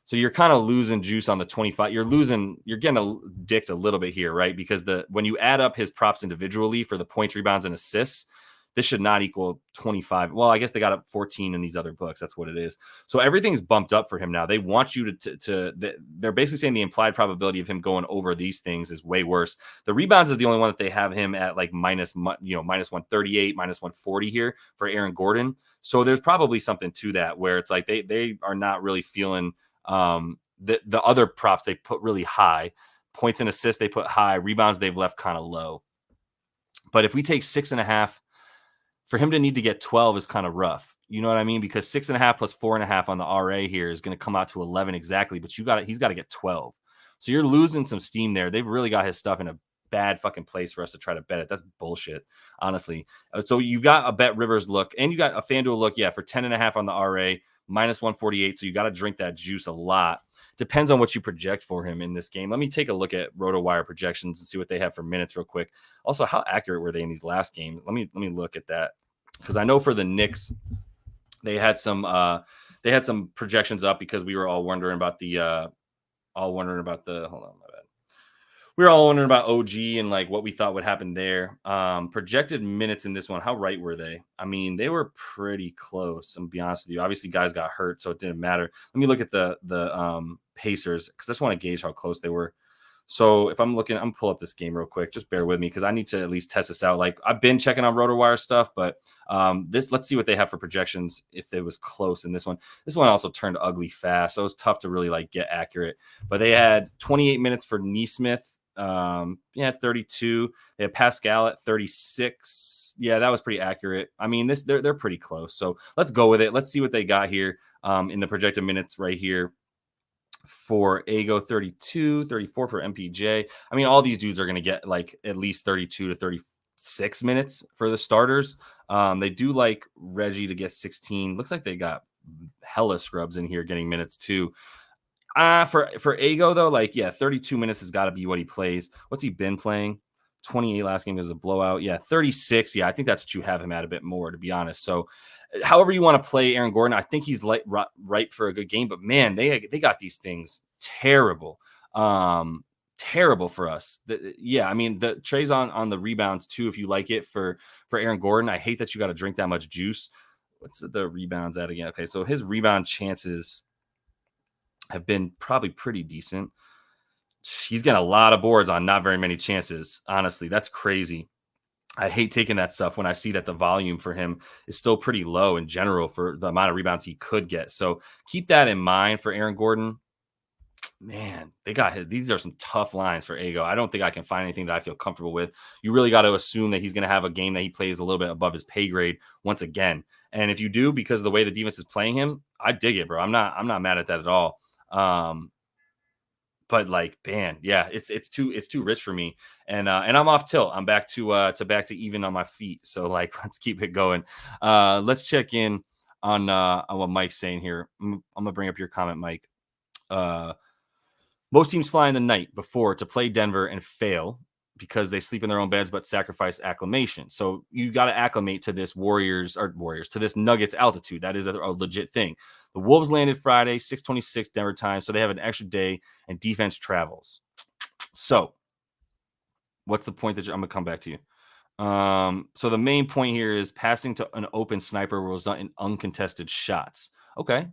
So you're kind of losing juice on the 25. You're getting dicked a little bit here, right? Because when you add up his props individually for the points, rebounds, and assists, this should not equal 25. Well, I guess they got up 14 in these other books. That's what it is. So everything's bumped up for him now. They want you they're basically saying the implied probability of him going over these things is way worse. The rebounds is the only one that they have him at like minus 138, minus 140 here for Aaron Gordon. So there's probably something to that where it's like they are not really feeling the other props they put really high. Points and assists they put high. Rebounds they've left kind of low. But if we take 6.5, for him to need to get 12 is kind of rough. You know what I mean? Because 6.5 plus 4.5 on the RA here is going to come out to 11 exactly. But he's got to get 12. So you're losing some steam there. They've really got his stuff in a bad fucking place for us to try to bet it. That's bullshit, honestly. So you've got a Bet Rivers look, and you got a FanDuel look, yeah, for 10.5 on the RA, minus 148. So you got to drink that juice a lot. Depends on what you project for him in this game. Let me take a look at RotoWire projections and see what they have for minutes real quick. Also, how accurate were they in these last games? Let me look at that, because I know for the Knicks, they had some projections up because we were all wondering about the hold on, my bad. We were all wondering about OG and like what we thought would happen there. Projected minutes in this one, how right were they? I mean, they were pretty close. I'm gonna be honest with you. Obviously, guys got hurt, so it didn't matter. Let me look at the Pacers, because I just want to gauge how close they were. So if I'm looking, I'm pull up this game real quick. Just bear with me, because I need to at least test this out. Like, I've been checking on RotoWire stuff, but let's see what they have for projections if it was close in this one. This one also turned ugly fast, so it was tough to really like get accurate. But they had 28 minutes for Nesmith. 32. They had Pascal at 36. Yeah, that was pretty accurate. I mean, they're pretty close. So let's go with it. Let's see what they got here in the projected minutes right here. For Ago, 32, 34 for MPJ. I mean, all these dudes are going to get like at least 32 to 36 minutes for the starters. They do like Reggie to get 16. Looks like they got hella scrubs in here getting minutes too. For Ago, though, like, yeah, 32 minutes has got to be what he plays. What's he been playing? 28 last game was a blowout. Yeah, 36. Yeah, I think that's what you have him at a bit more, to be honest. So however you want to play Aaron Gordon, I think he's ripe for a good game. But, man, they got these things terrible. Terrible for us. I mean, the Trey's on the rebounds, too, if you like it for Aaron Gordon. I hate that you got to drink that much juice. What's the rebounds at again? Okay, so his rebound chances have been probably pretty decent. He's getting a lot of boards on not very many chances. Honestly, that's crazy. I hate taking that stuff when I see that the volume for him is still pretty low in general for the amount of rebounds he could get. So keep that in mind for Aaron Gordon. Man, these are some tough lines for Ago. I don't think I can find anything that I feel comfortable with. You really got to assume that he's going to have a game that he plays a little bit above his pay grade once again. And if you do, because of the way the defense is playing him, I dig it, bro. I'm not mad at that at all. But like, man, yeah, it's too rich for me, and I'm off tilt. I'm back to even on my feet. So like, let's keep it going. Let's check in on what Mike's saying here. I'm gonna bring up your comment, Mike. Most teams fly in the night before to play Denver and fail because they sleep in their own beds but sacrifice acclimation. So you got to acclimate to this Warriors to this Nuggets altitude. That is a legit thing. The Wolves landed Friday, 6:26 Denver time, so they have an extra day, and defense travels. So what's the point that I'm going to come back to you? So the main point here is passing to an open sniper will result in uncontested shots. Okay.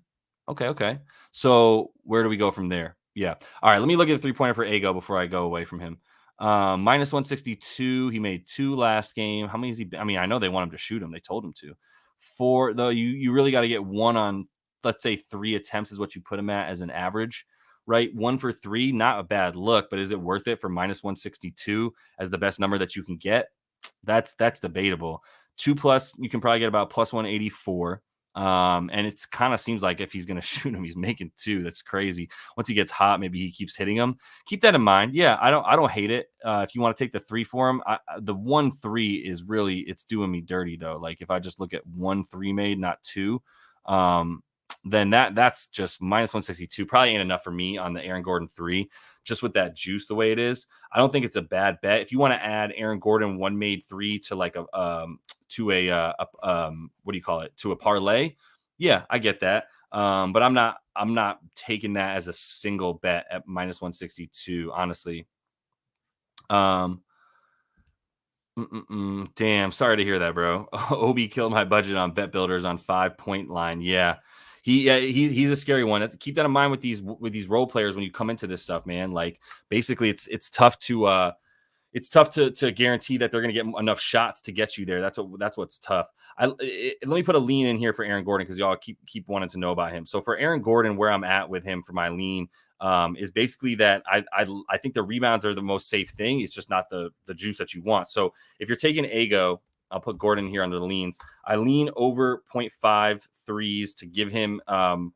So where do we go from there? Yeah. All right, let me look at the three-pointer for Ago before I go away from him. Minus 162. He made 2 last game. How many is he? I mean, I know they want him to shoot him. They told him to. 4, though, you really got to get 1 on, let's say 3 attempts is what you put him at as an average, right? 1 for 3, not a bad look, but is it worth it for minus 162 as the best number that you can get? That's debatable. 2+, you can probably get about plus 184. And it's kind of seems like if he's going to shoot him, he's making 2. That's crazy. Once he gets hot, maybe he keeps hitting him. Keep that in mind. Yeah, I don't hate it. If you want to take the 3 for him, the 1-3 is really, it's doing me dirty though. Like if I just look at 1-3 made, not 2, then that's just minus 162. Probably ain't enough for me on the Aaron Gordon 3, just with that juice the way it is. I don't think it's a bad bet. If you want to add Aaron Gordon 1 made 3 to like a what do you call it, to a parlay, yeah, I get that. But I'm not taking that as a single bet at minus 162, honestly. Damn, sorry to hear that, bro. Obi killed my budget on bet builders on 5-point line. Yeah. He's a scary one. Keep that in mind with these role players when you come into this stuff, man. Like basically it's tough to guarantee that they're going to get enough shots to get you there. That's what's tough. Let me put a lean in here for Aaron Gordon because y'all keep wanting to know about him. So for Aaron Gordon, where I'm at with him for my lean is basically that I think the rebounds are the most safe thing. It's just not the juice that you want. So if you're taking Ago, I'll put Gordon here under the leans. I lean over 0.5 threes to give him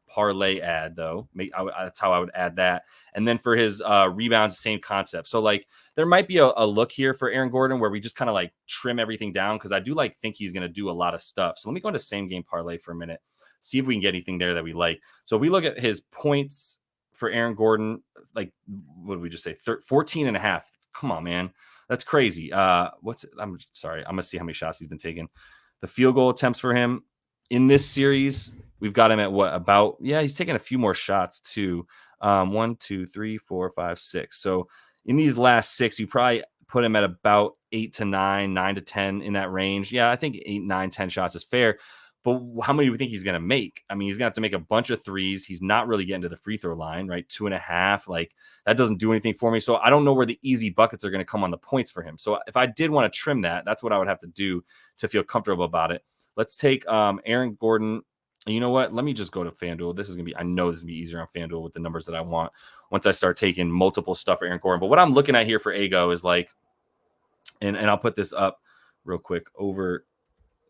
parlay add, though. That's how I would add that. And then for his rebounds, same concept. So, like, there might be a look here for Aaron Gordon where we just kind of, like, trim everything down because I do, like, think he's going to do a lot of stuff. So let me go into same game parlay for a minute, see if we can get anything there that we like. So if we look at his points for Aaron Gordon, like, what did we just say? 14 and a half. Come on, man. That's crazy. I'm sorry. I'm going to see how many shots he's been taking. The field goal attempts for him in this series, we've got him at what? About, yeah, he's taking a few more shots too. 1, 2, 3, 4, 5, 6. So in these last 6, you probably put him at about 8 to 9, 9 to 10 in that range. Yeah, I think 8, 9, 10 shots is fair. But how many do we think he's going to make? I mean, he's going to have to make a bunch of threes. He's not really getting to the free throw line, right? 2.5. Like, that doesn't do anything for me. So I don't know where the easy buckets are going to come on the points for him. So if I did want to trim that, that's what I would have to do to feel comfortable about it. Let's take Aaron Gordon. You know what? Let me just go to FanDuel. This is going to be, I know this is going to be easier on FanDuel with the numbers that I want once I start taking multiple stuff for Aaron Gordon. But what I'm looking at here for Ago is like, and I'll put this up real quick over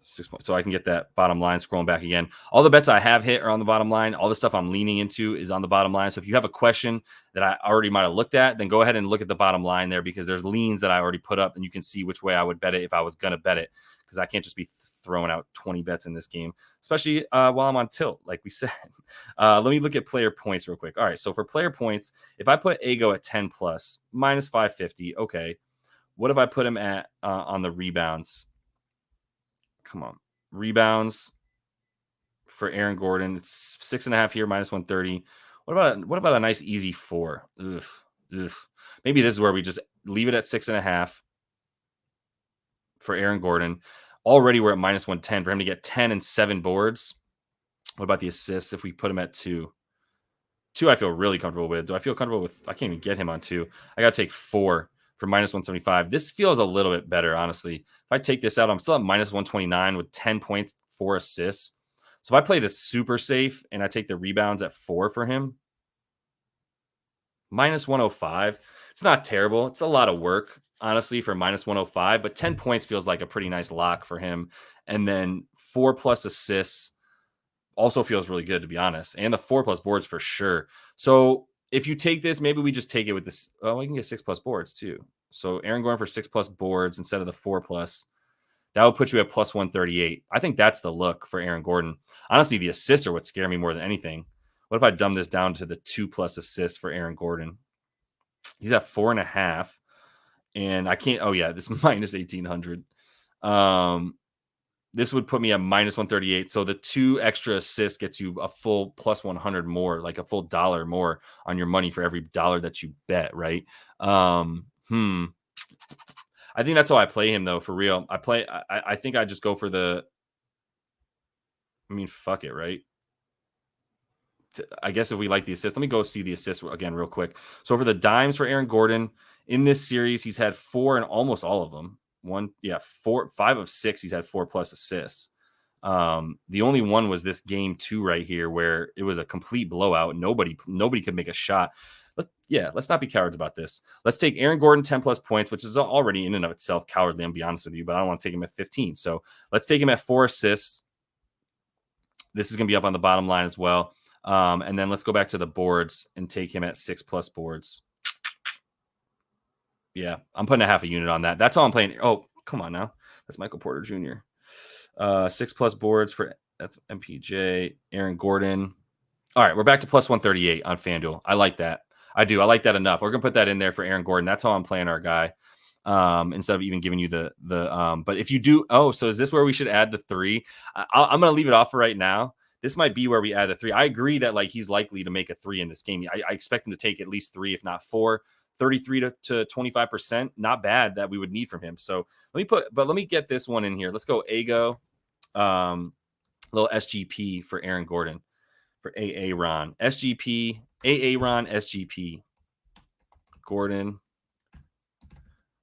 6 points so I can get that bottom line scrolling back again. All the bets I have hit are on the bottom line. All the stuff I'm leaning into is on the bottom line. So if you have a question that I already might have looked at, then go ahead and look at the bottom line there because there's leans that I already put up and you can see which way I would bet it if I was going to bet it because I can't just be throwing out 20 bets in this game, especially while I'm on tilt, like we said. Let me look at player points real quick. All right, so for player points, if I put Ago at 10 plus, minus 550, okay. What if I put him at on the rebounds? Come on. Rebounds for Aaron Gordon. It's 6.5 here, minus 130. What about a nice easy 4? Ugh. Maybe this is where we just leave it at 6.5 for Aaron Gordon. Already we're at minus 110 for him to get 10 and 7 boards. What about the assists if we put him at 2? 2 I feel really comfortable with. Do I feel comfortable with? I can't even get him on 2. I got to take 4 for minus 175. This feels a little bit better, honestly. If I take this out, I'm still at minus 129 with 10 points, 4 assists. So if I play this super safe and I take the rebounds at 4 for him, minus 105. It's not terrible. It's a lot of work, honestly, for minus 105, but 10 points feels like a pretty nice lock for him. And then 4 plus assists also feels really good, to be honest. And the 4 plus boards for sure. So if you take this, maybe we just take it with this. Oh, we can get 6 plus boards too. So Aaron going for 6 plus boards instead of the 4 plus. That would put you at plus 138. I think that's the look for Aaron Gordon. Honestly, the assists are what scare me more than anything. What if I dumb this down to the 2 plus assists for Aaron Gordon? He's at 4.5. And I can't. Oh, yeah, this minus 1,800. This would put me at minus 138. So the 2 extra assists gets you a full plus 100 more, like a full $1 more on your money for every dollar that you bet, right? I think that's how I play him, though, for real. I think I just go for fuck it, right? I guess if we like the assist, let me go see the assist again real quick. So for the dimes for Aaron Gordon, in this series, he's had 4 in almost all of them. 5 of 6, he's had 4 plus assists. The only one was this game 2 right here where it was a complete blowout. Nobody could make a shot. Let's not be cowards about this. Let's take Aaron Gordon 10 plus points, which is already in and of itself cowardly, I'll be honest with you, but I don't want to take him at 15. So let's take him at 4 assists. This is going to be up on the bottom line as well. And then let's go back to the boards and take him at 6 plus boards. Yeah, I'm putting a half a unit on that. That's all I'm playing. Oh, come on now. That's Michael Porter Jr. 6 plus boards that's MPJ, Aaron Gordon. All right, we're back to plus 138 on FanDuel. I like that. I do. I like that enough. We're going to put that in there for Aaron Gordon. That's how I'm playing our guy. Instead of even giving you but if you do, so is this where we should add the 3? I'm going to leave it off for right now. This might be where we add the 3. I agree that like he's likely to make a 3 in this game. I expect him to take at least 3, if not 4. 33 to 25%, not bad that we would need from him. So let me get this one in here. Let's go Ago, little SGP for Aaron Gordon, for Aaron SGP, Aaron SGP Gordon.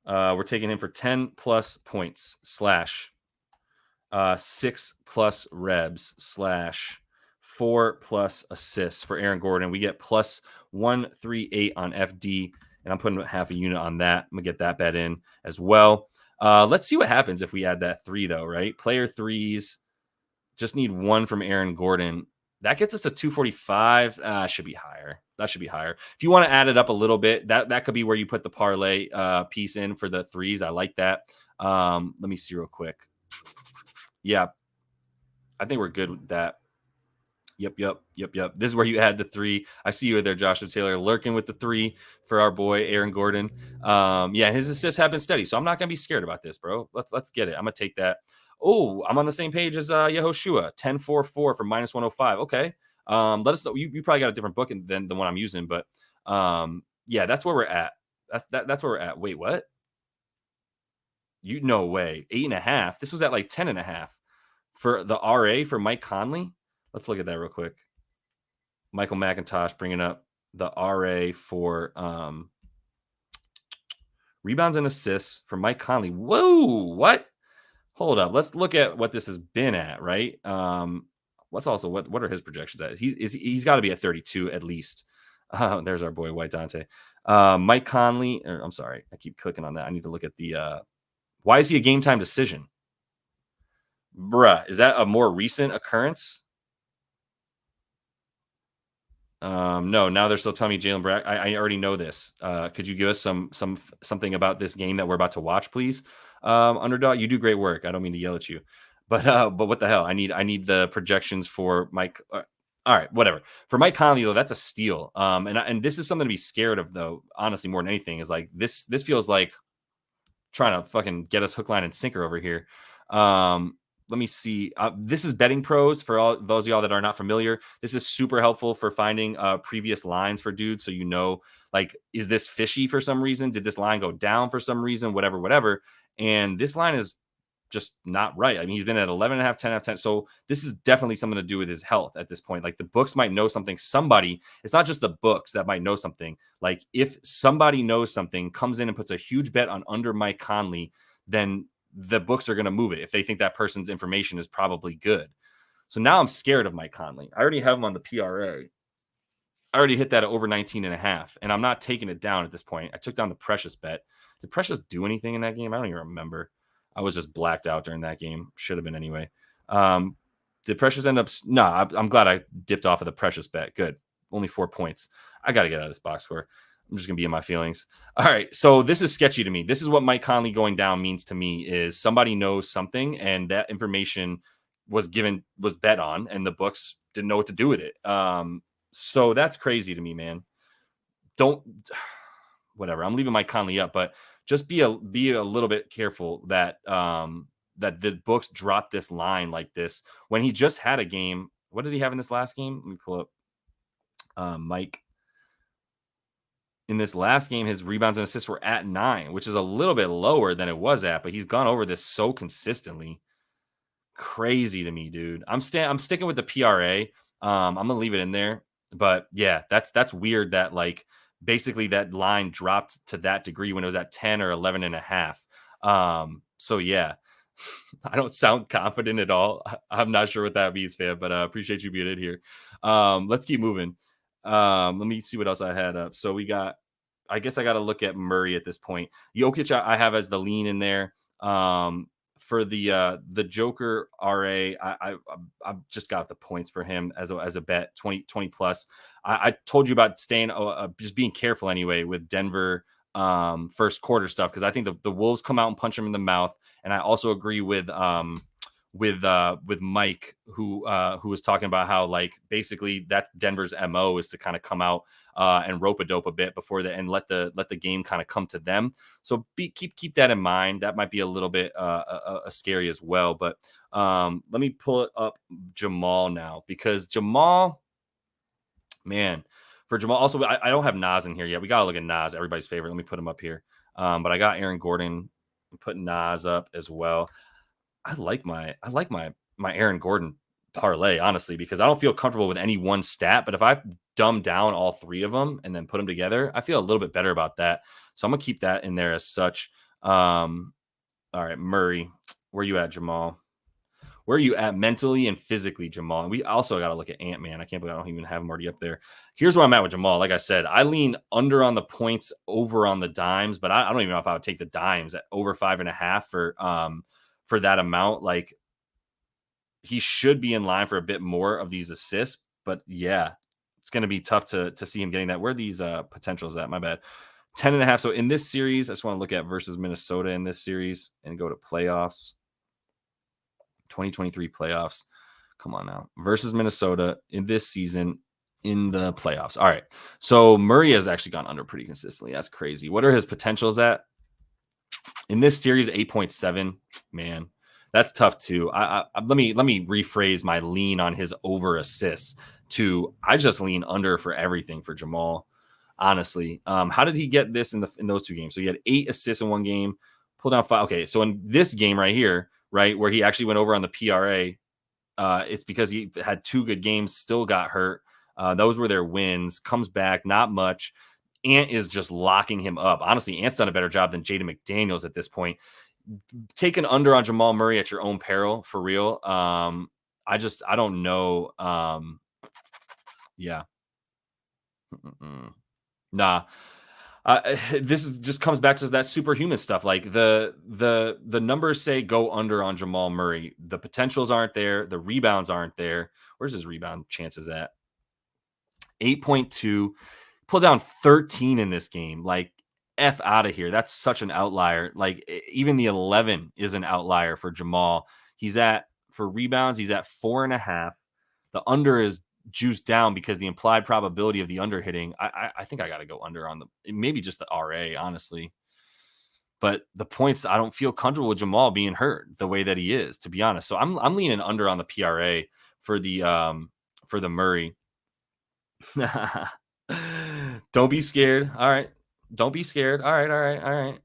We're taking him for 10 plus points / 6 plus rebs / 4 plus assists for Aaron Gordon. We get plus 138 on FD. And I'm putting half a unit on that. I'm going to get that bet in as well. Let's see what happens if we add that 3 though, right? Player threes. Just need 1 from Aaron Gordon. That gets us to 245. Should be higher. That should be higher. If you want to add it up a little bit, that could be where you put the parlay piece in for the threes. I like that. Let me see real quick. Yeah, I think we're good with that. Yep. This is where you add the 3. I see you there, Joshua Taylor, lurking with the 3 for our boy Aaron Gordon. Yeah, his assists have been steady, so I'm not gonna be scared about this, bro. Let's get it. I'm gonna take that. Oh, I'm on the same page as Yehoshua, 10-4-4 for -105. Okay. Let us know. You probably got a different book than the one I'm using, but yeah, that's where we're at. That's where we're at. Wait, what? No way. 8.5. This was at like 10.5 for the RA for Mike Conley. Let's look at that real quick. Michael McIntosh bringing up the RA for rebounds and assists for Mike Conley. Whoa, what? Hold up. Let's look at what this has been at, right? What are his projections at? He's got to be at 32 at least. There's our boy White Dante. Mike Conley. I'm sorry, I keep clicking on that. I need to look at the. Why is he a game time decision? Bruh, is that a more recent occurrence? No, now they're still telling me Jalen Brown. I already know this. Could you give us something about this game that we're about to watch, please? Underdog, you do great work. I don't mean to yell at you, but what the hell? I need the projections for Mike. All right, whatever. For Mike Conley though, that's a steal. And this is something to be scared of though. Honestly, more than anything, is like this feels like trying to fucking get us hook, line, and sinker over here. Let me see. This is Betting Pros for all those of y'all that are not familiar. This is super helpful for finding previous lines for dudes. So, like, is this fishy for some reason? Did this line go down for some reason? Whatever. And this line is just not right. I mean, he's been at 11.5, 10 out of 10. So this is definitely something to do with his health at this point. Like the books might know something. It's not just the books that might know something. Like if somebody knows something, comes in and puts a huge bet on under Mike Conley, then the books are going to move it if they think that person's information is probably good. So now I'm scared of Mike Conley. I already have him on the PRA. I already hit that at over 19.5, and I'm not taking it down at this point. I took down the Precious bet. Did Precious do anything in that game? I don't even remember. I was just blacked out during that game. Should have been anyway. Did Precious end up? No, I'm glad I dipped off of the Precious bet. Good. Only 4 points. I got to get out of this box score. I'm just going to be in my feelings. All right. So this is sketchy to me. This is what Mike Conley going down means to me is somebody knows something and that information was bet on and the books didn't know what to do with it. So that's crazy to me, man. Whatever. I'm leaving Mike Conley up, but just be a little bit careful that that the books drop this line like this when he just had a game. What did he have in this last game? Let me pull up Mike. In this last game, his rebounds and assists were at 9, which is a little bit lower than it was at, but he's gone over this so consistently. Crazy to me, dude. I'm sticking with the PRA. I'm gonna leave it in there, but yeah, that's weird that like basically that line dropped to that degree when it was at 10 or 11.5. So yeah, I don't sound confident at all. I'm not sure what that means, fam, but appreciate you being in here. Let's keep moving. Let me see what else I had up. So we got, I guess I got to look at Murray at this point. Jokic, I have as the lean in there. For the Joker RA, I just got the points for him as a bet 20 plus. I told you about staying, just being careful anyway with Denver first quarter stuff because I think the Wolves come out and punch him in the mouth, and I also agree with Mike who was talking about how like basically that's Denver's MO is to kind of come out and rope a dope a bit before and let the game kind of come to them. So keep that in mind. That might be a little bit scary as well. But let me pull it up Jamal now because Jamal, man, for Jamal. Also, I don't have Nas in here yet. We gotta look at Nas, everybody's favorite. Let me put him up here. But I got Aaron Gordon. I'm putting Nas up as well. I like my Aaron Gordon parlay, honestly, because I don't feel comfortable with any one stat. But if I dumb down all 3 of them and then put them together, I feel a little bit better about that. So I'm gonna keep that in there as such. All right, Murray, where you at, Jamal? Where are you at mentally and physically, Jamal? And we also got to look at Ant-Man. I can't believe I don't even have him already up there. Here's where I'm at with Jamal. Like I said, I lean under on the points, over on the dimes, but I don't even know if I would take the dimes at over 5.5 for that amount. Like, he should be in line for a bit more of these assists, but yeah, it's going to be tough to see him getting that. Where are these potentials at? My bad. 10.5. So in this series, I just want to look at versus Minnesota in this series and go to playoffs. 2023 playoffs. Come on now. Versus Minnesota in this season in the playoffs. All right. So Murray has actually gone under pretty consistently. That's crazy. What are his potentials at? In this series, 8.7. Man, that's tough too. Let me rephrase my lean on his over assists to I just lean under for everything for Jamal. Honestly, how did he get this in those two games? So he had 8 assists in one game, pulled down 5. Okay, so in this game right here, right where he actually went over on the PRA, it's because he had 2 good games, still got hurt. Those were their wins. Comes back, not much. Ant is just locking him up. Honestly, Ant's done a better job than Jaden McDaniels at this point. Take an under on Jamal Murray at your own peril, for real. I don't know. Yeah. Nah. This just comes back to that superhuman stuff. Like the numbers say go under on Jamal Murray. The potentials aren't there. The rebounds aren't there. Where's his rebound chances at? 8.2. Pull down 13 in this game. Like, F out of here. That's such an outlier. Like, even the 11 is an outlier for Jamal. For rebounds, he's at 4.5. The under is juiced down because the implied probability of the under hitting. I think I got to go under on maybe just the RA, honestly. But the points, I don't feel comfortable with Jamal being hurt the way that he is, to be honest. So I'm leaning under on the PRA for the Murray. Don't be scared. All right. Don't be scared. All right.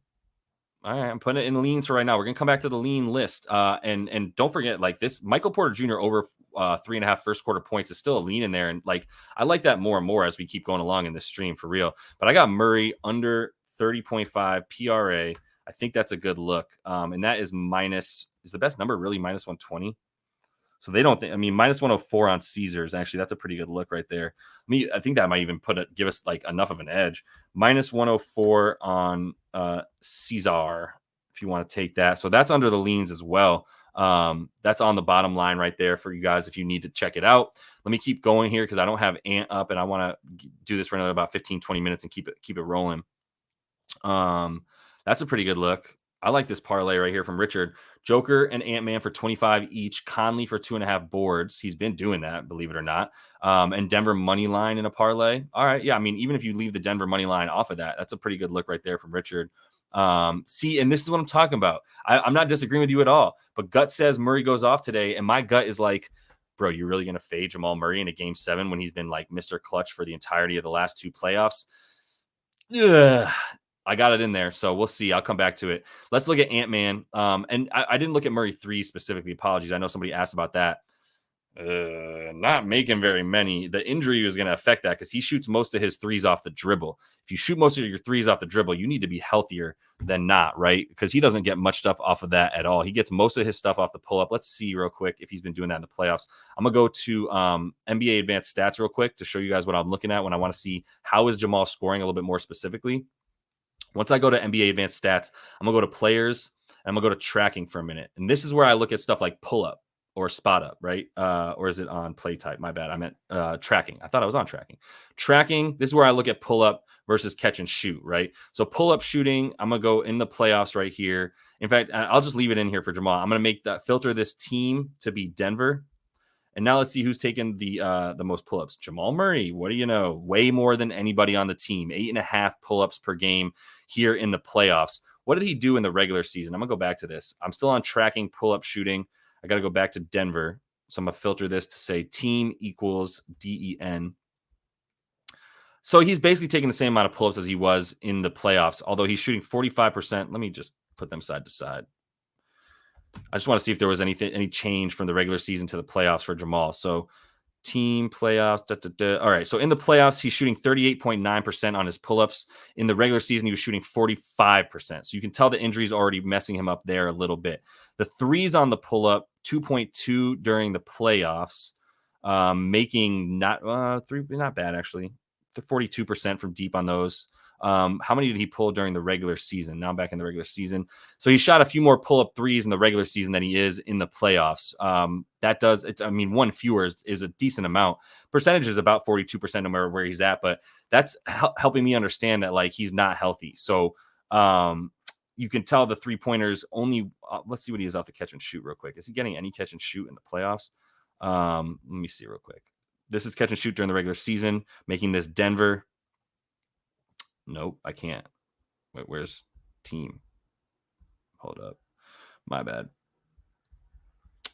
I'm putting it in leans for right now. We're going to come back to the lean list. And don't forget, like, this Michael Porter Jr. over 3.5 first quarter points is still a lean in there. And like, I like that more and more as we keep going along in this stream, for real. But I got Murray under 30.5 PRA. I think that's a good look. And that is the best number really minus 120? So they don't think, minus 104 on Caesars. Actually, that's a pretty good look right there. I think that might even give us like enough of an edge. Minus 104 on Caesar, if you want to take that. So that's under the leans as well. That's on the bottom line right there for you guys if you need to check it out. Let me keep going here because I don't have Ant up and I want to do this for another about 15, 20 minutes and keep it rolling. That's a pretty good look. I like this parlay right here from Richard. Joker and Ant-Man for 25 each. Conley for 2.5 boards. He's been doing that, believe it or not. And Denver money line in a parlay. All right. Yeah. Even if you leave the Denver money line off of that, that's a pretty good look right there from Richard. See, and this is what I'm talking about. I'm not disagreeing with you at all, but gut says Murray goes off today. And my gut is like, bro, you're really going to fade Jamal Murray in a game 7 when he's been like Mr. Clutch for the entirety of the last 2 playoffs? Ugh. I got it in there, so we'll see. I'll come back to it. Let's look at Ant-Man. And I didn't look at Murray 3 specifically. Apologies. I know somebody asked about that. Not making very many. The injury is going to affect that because he shoots most of his threes off the dribble. If you shoot most of your threes off the dribble, you need to be healthier than not, right? Because he doesn't get much stuff off of that at all. He gets most of his stuff off the pull-up. Let's see real quick if he's been doing that in the playoffs. I'm going to go to NBA Advanced Stats real quick to show you guys what I'm looking at when I want to see how is Jamal scoring a little bit more specifically. Once I go to NBA Advanced Stats, I'm going to go to players, and I'm going to go to tracking for a minute. And this is where I look at stuff like pull-up or spot-up, right? Or is it on play type? My bad. I meant tracking. I thought I was on tracking. Tracking, this is where I look at pull-up versus catch and shoot, right? So pull-up shooting, I'm going to go in the playoffs right here. In fact, I'll just leave it in here for Jamal. I'm going to filter this team to be Denver. And now let's see who's taken the most pull-ups. Jamal Murray, what do you know? Way more than anybody on the team. 8.5 pull-ups per game here in the playoffs. What did he do in the regular season? I'm going to go back to this. I'm still on tracking pull-up shooting. I got to go back to Denver. So I'm going to filter this to say team equals DEN. So he's basically taking the same amount of pull-ups as he was in the playoffs, although he's shooting 45%. Let me just put them side to side. I just want to see if there was any change from the regular season to the playoffs for Jamal. So team playoffs. All right. So in the playoffs, he's shooting 38.9% on his pull-ups. In the regular season, he was shooting 45%. So you can tell the injury is already messing him up there a little bit. The threes on the pull-up, 2.2 during the playoffs, making not bad actually, 42% from deep on those. How many did he pull during the regular season? Now I'm back in the regular season. So he shot a few more pull-up threes in the regular season than he is in the playoffs. That does, one fewer is a decent amount. Percentage is about 42% no matter where he's at, but that's helping me understand that like he's not healthy. So you can tell the 3-pointers only, let's see what he is off the catch and shoot real quick. Is he getting any catch and shoot in the playoffs? Let me see real quick. This is catch and shoot during the regular season, making this Denver. Nope, I can't. Wait, where's team? Hold up. My bad.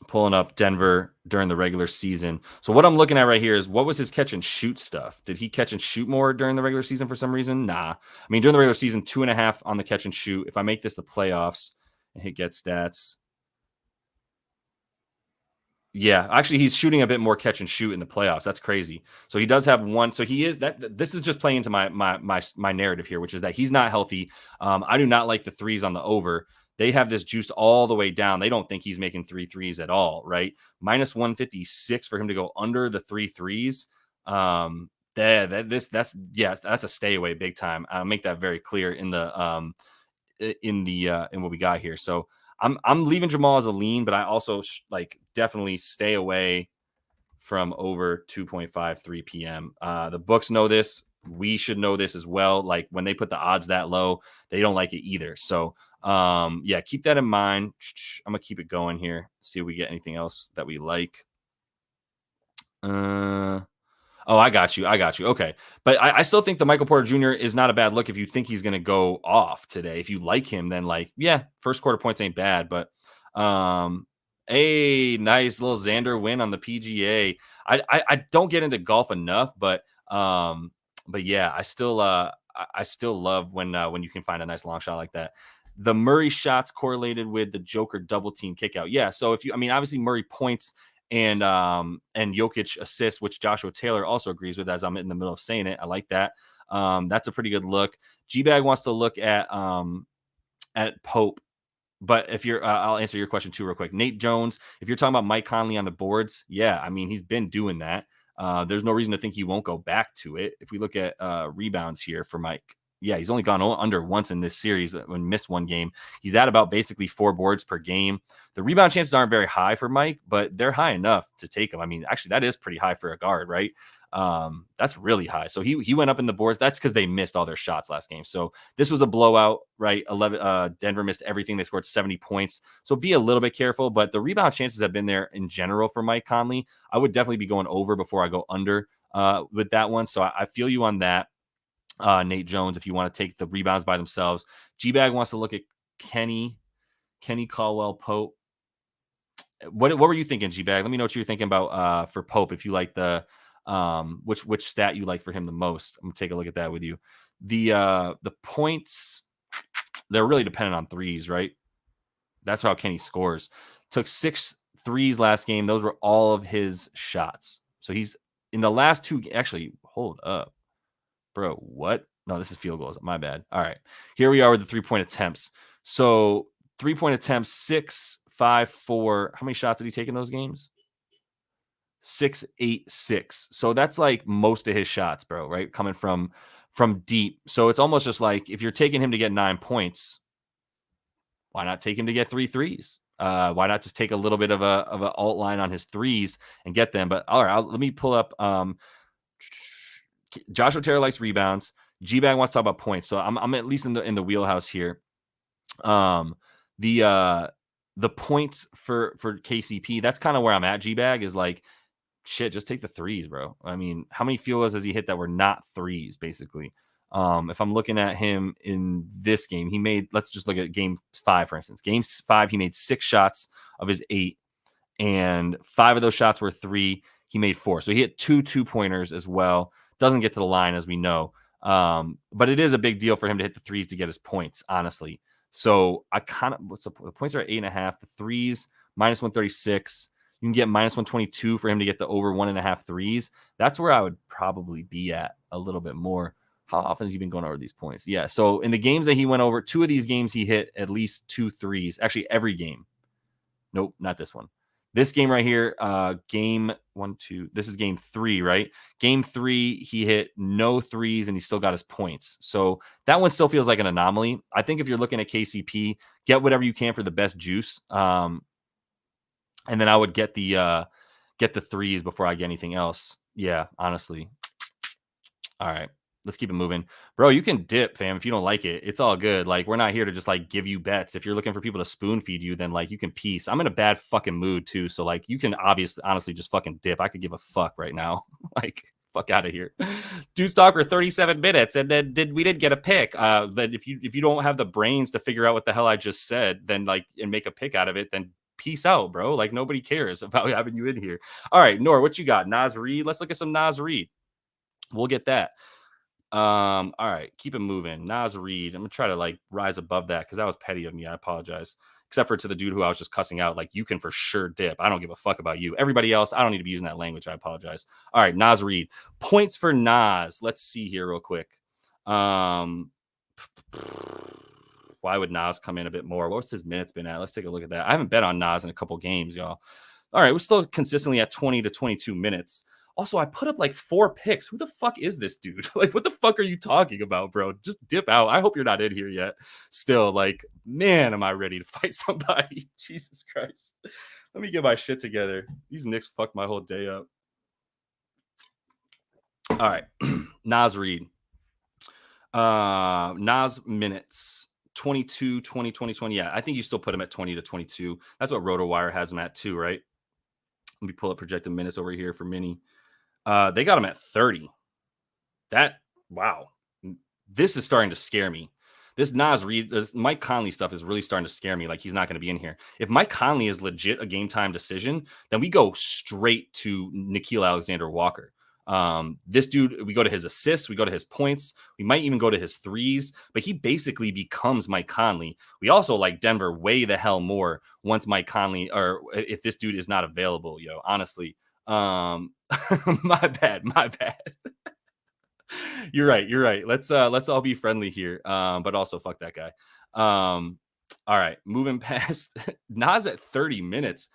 Pulling up Denver during the regular season. So what I'm looking at right here is what was his catch and shoot stuff? Did he catch and shoot more during the regular season for some reason? Nah. I mean, during the regular season, 2.5 on the catch and shoot. If I make this the playoffs and hit get stats. Yeah, actually, he's shooting a bit more catch and shoot in the playoffs. That's crazy. So he does have one. So he is that. This is just playing into my narrative here, which is that he's not healthy. I do not like the threes on the over. They have this juiced all the way down. They don't think he's making 3 threes at all, right? Minus 156 for him to go under the 3 threes. That's a stay away big time. I'll make that very clear in the in what we got here. So I'm leaving Jamal as a lean, but I also definitely stay away from over 2.53 p.m. The books know this. We should know this as well. Like when they put the odds that low, they don't like it either. So keep that in mind. I'm gonna keep it going here. See if we get anything else that we like. Oh, I got you. Okay. But I still think the Michael Porter Jr. is not a bad look if you think he's going to go off today. If you like him, then first quarter points ain't bad. But a nice little Xander win on the PGA. I don't get into golf enough, but yeah, I still love when you can find a nice long shot like that. The Murray shots correlated with the Joker double team kick out. Yeah. So obviously Murray points and Jokic assists, which Joshua Taylor also agrees with, as I'm in the middle of saying it. I like that. That's a pretty good look. G-Bag wants to look at Pope, but if you're, I'll answer your question too real quick. Nate Jones, if you're talking about Mike Conley on the boards, yeah, I mean, he's been doing that. There's no reason to think he won't go back to it. If we look at rebounds here for Mike, yeah, he's only gone under once in this series when missed one game. He's at about basically 4 boards per game. The rebound chances aren't very high for Mike, but they're high enough to take them. I mean, actually, that is pretty high for a guard, right? That's really high. So he went up in the boards. That's because they missed all their shots last game. So this was a blowout, right? Denver missed everything. They scored 70 points. So be a little bit careful. But the rebound chances have been there in general for Mike Conley. I would definitely be going over before I go under with that one. So I feel you on that. Nate Jones, if you want to take the rebounds by themselves. G-Bag wants to look at Kenny Caldwell Pope. What were you thinking, G-Bag? Let me know what you're thinking about for Pope, if you like the which stat you like for him the most. I'm gonna take a look at that with you. The points, they're really dependent on threes, right? That's how Kenny scores. Took 6 threes last game. Those were all of his shots. So he's in the last 2. Actually, hold up. Bro, what? No, this is field goals. My bad. All right. Here we are with the 3-point attempts. So 3-point attempts, 6, 5, 4. How many shots did he take in those games? 6, 8, 6. So that's like most of his shots, bro, right? Coming from deep. So it's almost just like if you're taking him to get 9 points, why not take him to get 3 threes? Why not just take a little bit of an alt line on his threes and get them? But all right, let me pull up Joshua Taylor likes rebounds. G-Bag wants to talk about points. So I'm at least in the wheelhouse here. The points for KCP, that's kind of where I'm at. G-Bag is like, shit, just take the threes, bro. I mean, how many field goals has he hit that were not threes, basically? If I'm looking at him in this game, he made, let's just look at game 5, for instance. Game 5, he made 6 shots of his 8, and 5 of those shots were 3. He made 4. So he hit 2 2-pointers as well. Doesn't get to the line, as we know. But it is a big deal for him to hit the threes to get his points, honestly. So I kind of, the points are at 8.5. The threes, minus 136. You can get minus 122 for him to get the over 1.5 threes. That's where I would probably be at a little bit more. How often has he been going over these points? Yeah. So in the games that he went over, 2 of these games, he hit at least 2 threes. Actually, every game. Nope, not this one. This game right here, game 1, 2. This is game 3, right? Game 3, he hit no threes and he still got his points. So that one still feels like an anomaly. I think if you're looking at KCP, get whatever you can for the best juice. And then I would get the threes before I get anything else. Yeah, honestly. All right. Let's keep it moving. Bro, you can dip, fam, if you don't like it. It's all good. Like, we're not here to just, like, give you bets. If you're looking for people to spoon feed you, then, like, you can peace. I'm in a bad fucking mood, too. So, like, you can honestly just fucking dip. I could give a fuck right now. Like, fuck out of here. Dude's talk for 37 minutes, and then we didn't get a pick. That if you don't have the brains to figure out what the hell I just said, then, like, and make a pick out of it, then peace out, bro. Like, nobody cares about having you in here. All right, Nor, what you got? Naz Reid? Let's look at some Naz Reid. We'll get that. All right, keep it moving. Naz Reid. I'm gonna try to like rise above that because that was petty of me. I apologize. Except for to the dude who I was just cussing out. Like, you can for sure dip. I don't give a fuck about you. Everybody else, I don't need to be using that language. I apologize. All right, Naz Reid. Points for Naz. Let's see here real quick. Why would Naz come in a bit more? What's his minutes been at? Let's take a look at that. I haven't bet on Naz in a couple games, y'all. All right, we're still consistently at 20 to 22 minutes. Also, I put up like 4 picks. Who the fuck is this dude? Like, what the fuck are you talking about, bro? Just dip out. I hope you're not in here yet. Still, like, man, am I ready to fight somebody? Jesus Christ. Let me get my shit together. These Knicks fucked my whole day up. All right. Naz Reid. Naz minutes. 22, 20, 20, 20. Yeah, I think you still put him at 20 to 22. That's what RotoWire has him at too, right? Let me pull up projected minutes over here for Mini. They got him at 30. Wow. This is starting to scare me. This Naz Reid, this Mike Conley stuff is really starting to scare me. Like, he's not going to be in here. If Mike Conley is legit a game time decision, then we go straight to Nickeil Alexander-Walker. This dude, we go to his assists, we go to his points, we might even go to his threes, but he basically becomes Mike Conley. We also like Denver way the hell more once Mike Conley, or if this dude is not available, honestly. My bad. You're right. Let's all be friendly here. But also fuck that guy. All right, moving past Naz at 30 minutes.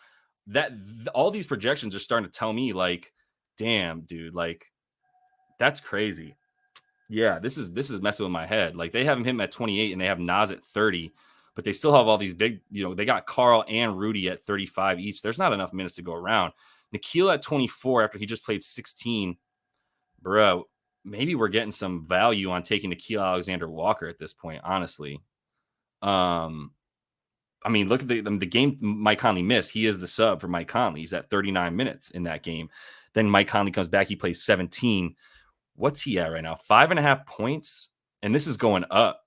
All these projections are starting to tell me, like, damn, dude, like, that's crazy. Yeah, this is messing with my head. Like, they have him at 28 and they have Naz at 30, but they still have all these big, they got Carl and Rudy at 35 each. There's not enough minutes to go around. Nickeil at 24 after he just played 16. Bro, maybe we're getting some value on taking Nickeil Alexander-Walker at this point, honestly. I mean, look at the game Mike Conley missed. He is the sub for Mike Conley. He's at 39 minutes in that game. Then Mike Conley comes back. He plays 17. What's he at right now? 5.5 points. And this is going up.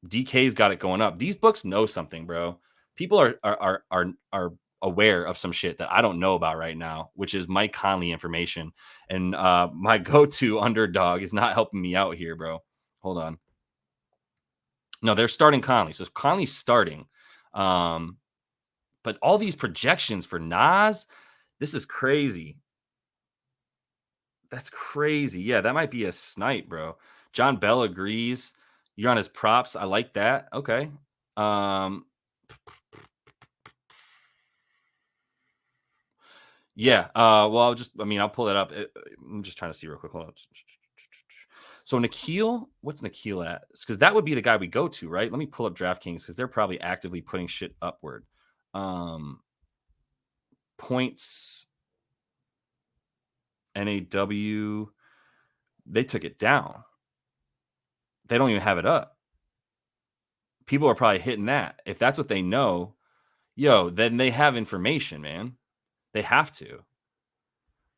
DK's got it going up. These books know something, bro. People are aware of some shit that I don't know about right now, which is Mike Conley information. And my go-to underdog is not helping me out here, bro. Hold on. No, they're starting Conley. So Conley's starting. But all these projections for Naz, this is crazy. That's crazy. Yeah, that might be a snipe, bro. John Bell agrees. You're on his props. I like that. Okay. Yeah. Well, I'll pull it up. I'm just trying to see real quick. Hold on. So Nickeil, what's Nickeil at? Because that would be the guy we go to, right? Let me pull up DraftKings because they're probably actively putting shit upward. Points. NAW, they took it down. They don't even have it up. People are probably hitting that. If that's what they know, then they have information, man. They have to.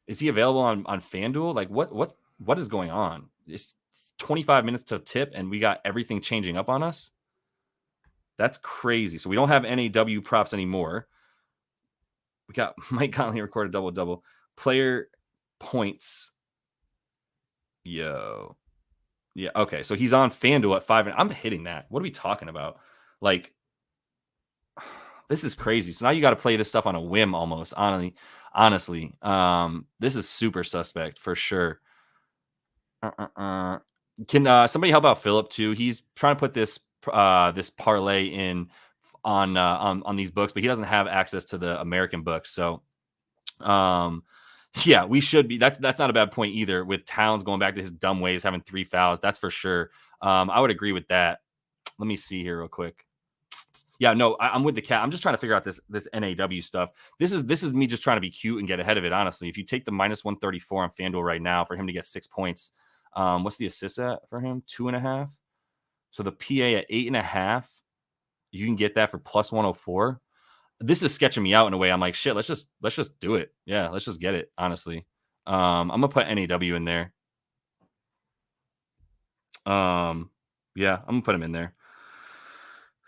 Is he available on FanDuel? Like, what is going on? It's 25 minutes to tip, and we got everything changing up on us? That's crazy. So we don't have NAW props anymore. We got Mike Conley recorded double-double. Player points. Yeah, okay. So he's on FanDuel at 5, and I'm hitting that. What are we talking about? Like, this is crazy. So now you got to play this stuff on a whim almost, honestly. This is super suspect for sure. Can somebody help out Philip too? He's trying to put this parlay in on these books, but he doesn't have access to the American books. So, yeah, we should be. That's not a bad point either. With Towns going back to his dumb ways, having 3 fouls, that's for sure. I would agree with that. Let me see here real quick. Yeah, no, I'm with the cat. I'm just trying to figure out this NAW stuff. This is me just trying to be cute and get ahead of it. Honestly, if you take the -134 on FanDuel right now for him to get 6 points, what's the assist at for him? 2.5. So the PA at 8.5, you can get that for +104. This is sketching me out in a way. I'm like, shit, let's just do it. Yeah, let's just get it. Honestly, I'm gonna put NAW in there. Yeah, I'm gonna put him in there.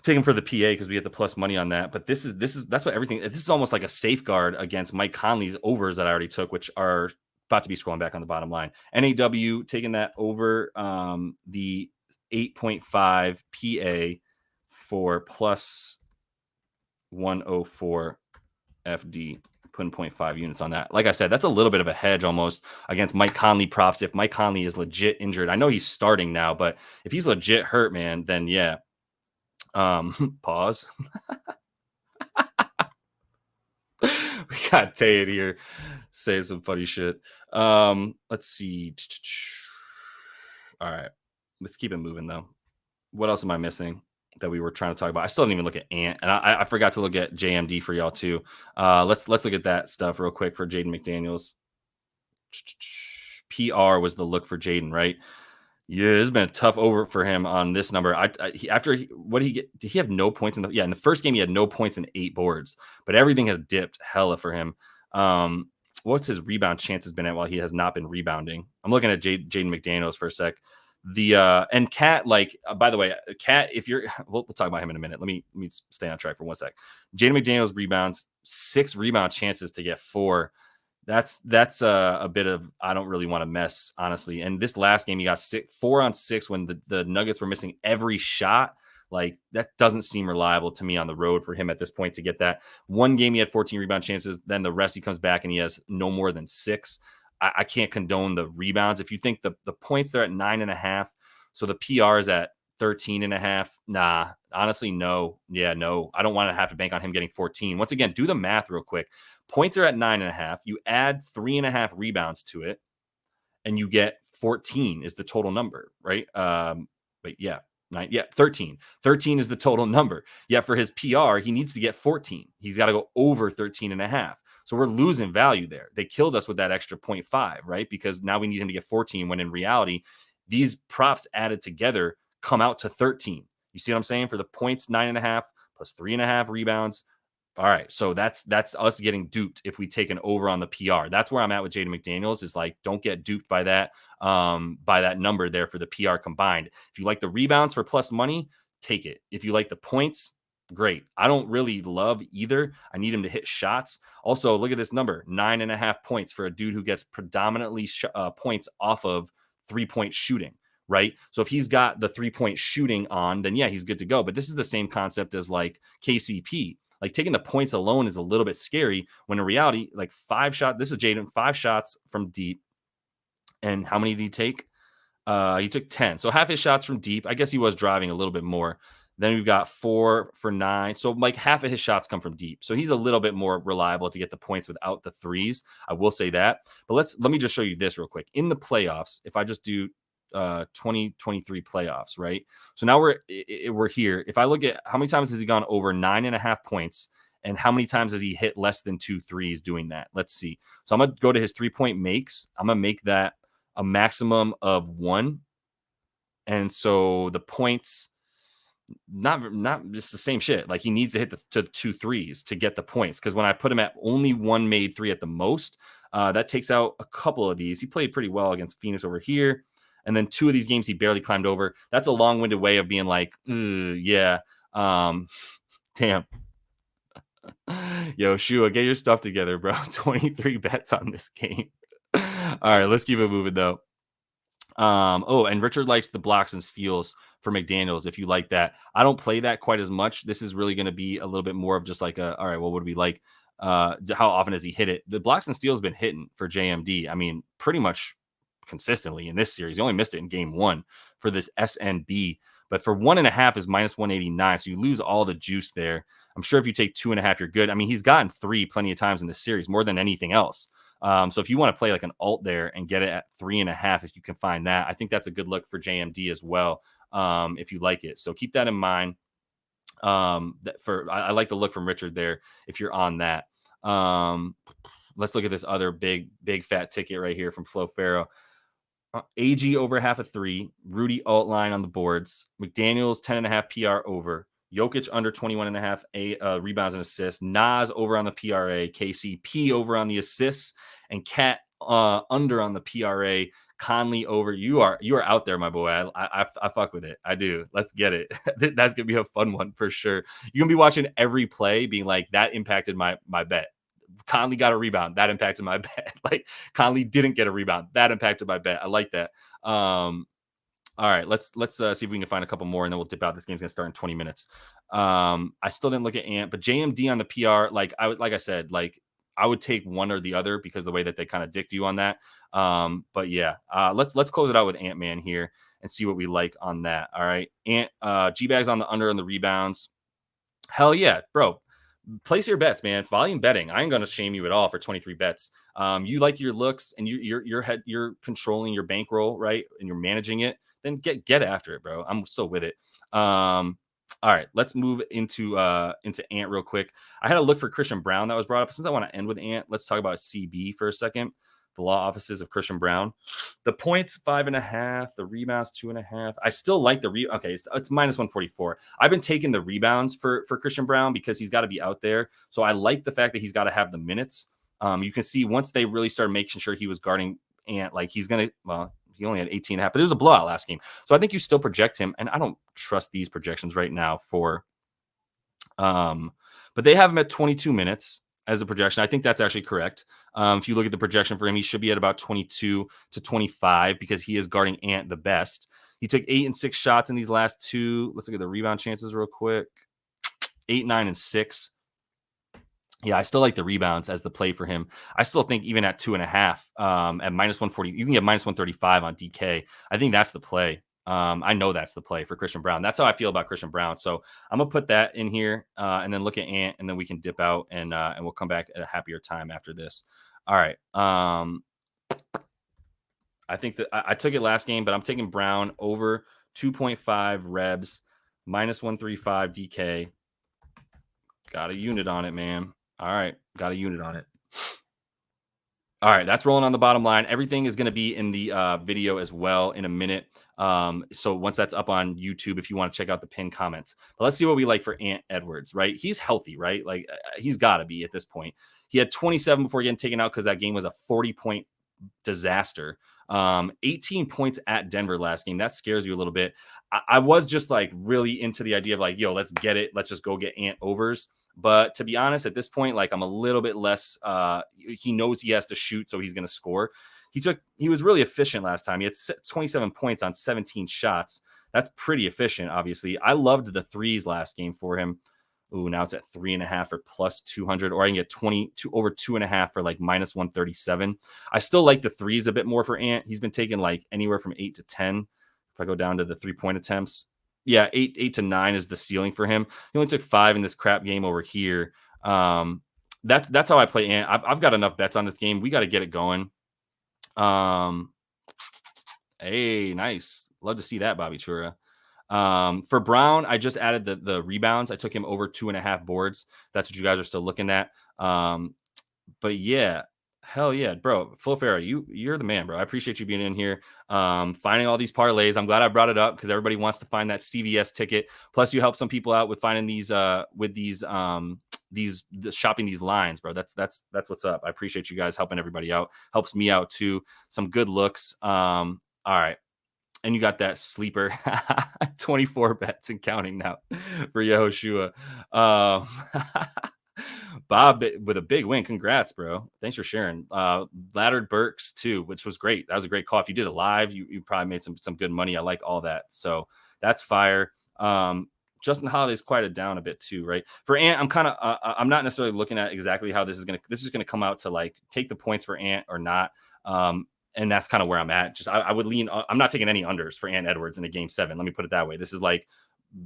Take him for the PA because we get the plus money on that. But that's what everything. This is almost like a safeguard against Mike Conley's overs that I already took, which are about to be scrolling back on the bottom line. NAW taking that over the 8.5 PA for plus 104 FD, putting 0.5 units on that. Like I said, that's a little bit of a hedge almost against Mike Conley props. If Mike Conley is legit injured, I know he's starting now, but if he's legit hurt, man, then yeah. Pause. We got Tay here saying some funny shit. Let's see. All right, let's keep it moving though. What else am I missing that we were trying to talk about? I still didn't even look at Ant, and I forgot to look at JMD for y'all too. Let's look at that stuff real quick for Jaden McDaniels. PR was the look for Jaden, right? Yeah, it's been a tough over for him on this number. What did he get? Did he have no points in the first game? He had no points and 8 boards, but everything has dipped hella for him. What's his rebound chances been at while he has not been rebounding? I'm looking at Jaden McDaniels for a sec. And Cat, like, by the way, Cat, if you're, we'll talk about him in a minute. Let me stay on track for 1 sec. Jaden McDaniels rebounds, 6 rebound chances to get 4. That's a bit of, I don't really want to mess, honestly. And this last game, he got 4 on 6 when the Nuggets were missing every shot. Like, that doesn't seem reliable to me on the road for him at this point to get that. One game, he had 14 rebound chances. Then the rest, he comes back and he has no more than 6. I can't condone the rebounds. If you think the points, they're at 9.5. So the PR is at 13.5. Nah, honestly, no. Yeah, no. I don't want to have to bank on him getting 14. Once again, do the math real quick. Points are at 9.5. You add 3.5 rebounds to it, and you get 14 is the total number, right? Wait, yeah. 13. 13 is the total number. Yeah, for his PR, he needs to get 14. He's got to go over 13.5. So we're losing value there. They killed us with that extra 0.5, right? Because now we need him to get 14 when in reality, these props added together come out to 13. You see what I'm saying? For the points, 9.5 plus 3.5 rebounds. All right. So that's us getting duped if we take an over on the PR. That's where I'm at with Jaden McDaniels, is like, don't get duped by that number there for the PR combined. If you like the rebounds for plus money, take it. If you like the points, great. I don't really love either. I need him to hit shots. Also, look at this number, 9.5 points for a dude who gets predominantly points off of 3-point shooting, right? So if he's got the 3-point shooting on, then yeah, he's good to go. But this is the same concept as like KCP. Like, taking the points alone is a little bit scary when in reality, like 5 shots, this is Jaden, 5 shots from deep. And how many did he take? He took 10. So half his shots from deep. I guess he was driving a little bit more. Then we've got 4 for 9. So like half of his shots come from deep. So he's a little bit more reliable to get the points without the threes. I will say that. But let me just show you this real quick. In the playoffs, if I just do 2023 playoffs, right? So now we're here. If I look at how many times has he gone over 9.5 points and how many times has he hit less than 2 threes doing that? Let's see. So I'm going to go to his 3-point makes. I'm going to make that a maximum of 1. And so the points, not just the same shit. Like, he needs to hit the 2 threes to get the points. Because when I put him at only 1 made 3 at the most, that takes out a couple of these. He played pretty well against Phoenix over here. And then 2 of these games he barely climbed over. That's a long-winded way of being like, yeah. Damn. Yo, Shua, get your stuff together, bro. 23 bets on this game. All right, let's keep it moving, though. And Richard likes the blocks and steals for McDaniels, if you like that. I don't play that quite as much. This is really going to be a little bit more of just like all right, well, what do we like? How often has he hit it? The blocks and steals been hitting for JMD. I mean, pretty much consistently in this series. He only missed it in game 1 for this SNB But for 1.5 is minus 189. So you lose all the juice there. I'm sure if you take 2.5, you're good. I mean, he's gotten 3 plenty of times in this series, more than anything else. So if you want to play like an alt there and get it at 3.5, if you can find that, I think that's a good look for JMD as well. If you like it. So keep that in mind. I like the look from Richard there if you're on that. Let's look at this other big fat ticket right here from Flo Farrow. AG over 0.5 Rudy alt line on the boards. McDaniels 10.5 PR over. Jokic under 21.5 rebounds and assists. Nas over on the PRA. KCP over on the assists. And Cat under on the PRA. Conley over. You are out there, my boy. I fuck with it. I do. Let's get it. That's gonna be a fun one for sure. You're gonna be watching every play, being like, that impacted my bet. Conley got a rebound. That impacted my bet. Like Conley didn't get a rebound. That impacted my bet. I like that. All right, let's see if we can find a couple more, and then we'll dip out. This game's gonna start in 20 minutes. I still didn't look at Ant, but JMD on the PR, like I said, I would take one or the other because the way that they kind of dicked you on that. But yeah, let's close it out with Ant-Man here and see what we like on that. All right, G-Bags on the under and the rebounds. Hell yeah, bro. Place your bets, man. Volume betting. I ain't gonna shame you at all for 23 bets. You like your looks and you're controlling your bankroll, right? And you're managing it. Then get after it, bro. I'm so with it. All right, let's move into Ant real quick. I had a look for Christian Brown that was brought up. Since I want to end with Ant, let's talk about CB for a second. The law offices of Christian Brown. The points 5.5, the rebounds 2.5. I still like the okay, it's minus 144. I've been taking the rebounds for Christian Brown because he's got to be out there. So I like the fact that he's got to have the minutes. You can see once they really started making sure he was guarding Ant, like he's gonna, well, he only had 18.5, but it was a blowout last game. So I think you still project him, and I don't trust these projections right now for but they have him at 22 minutes as a projection. I think that's actually correct. If you look at the projection for him, he should be at about 22 to 25 because he is guarding Ant the best. He took 8 and 6 shots in these last 2. Let's look at the rebound chances real quick. 8, 9, and 6. Yeah, I still like the rebounds as the play for him. I still think even at 2.5 at minus 140, you can get minus 135 on DK. I think that's the play. I know that's the play for Christian Brown. That's how I feel about Christian Brown. So I'm gonna put that in here and then look at Ant, and then we can dip out and we'll come back at a happier time after this. All right. I think that I took it last game, but I'm taking Brown over 2.5 Rebs, minus 135 DK. Got a unit on it, man. All right, got a unit on it. All right, that's rolling on the bottom line. Everything is going to be in the video as well in a minute. So once that's up on YouTube, if you want to check out the pinned comments. But let's see what we like for Ant Edwards, right? He's healthy, right? Like he's got to be at this point. He had 27 before getting taken out because that game was a 40-point disaster. 18 points at Denver last game. That scares you a little bit. I was just like really into the idea of like, yo, let's get it. Let's just go get Ant overs. But to be honest, at this point, like I'm a little bit less, he knows he has to shoot, so he's going to score. He was really efficient last time. He had 27 points on 17 shots. That's pretty efficient, obviously. I loved the threes last game for him. Ooh, now it's at 3.5 or plus 200, or I can get over 2.5 for like minus 137. I still like the threes a bit more for Ant. He's been taking like anywhere from 8 to 10. If I go down to the 3-point attempts, yeah, 8 to 9 is the ceiling for him. He only took 5 in this crap game over here. That's how I play Ant. I've got enough bets on this game. We got to get it going. Hey, nice. Love to see that, Bobby Chura. For Brown, I just added the rebounds. I took him over 2.5 boards. That's what you guys are still looking at. But yeah, hell yeah, bro. Flo Farrow, you're the man, bro. I appreciate you being in here. Finding all these parlays. I'm glad I brought it up because everybody wants to find that CVS ticket. Plus, you help some people out with finding these shopping these lines, bro. That's what's up. I appreciate you guys helping everybody out. Helps me out too. Some good looks. All right. And you got that sleeper 24 bets and counting now for Yehoshua. Bob with a big win. Congrats, bro. Thanks for sharing. Laddered Burks too, which was great. That was a great call. If you did it live, you probably made some good money. I like all that. So that's fire. Justin Holiday's quieted down a bit too, right? For Ant, I'm not necessarily looking at exactly how this is gonna come out to like take the points for Ant or not. And that's kind of where I'm at. Just I would lean. I'm not taking any unders for Ant Edwards in a game 7. Let me put it that way. This is like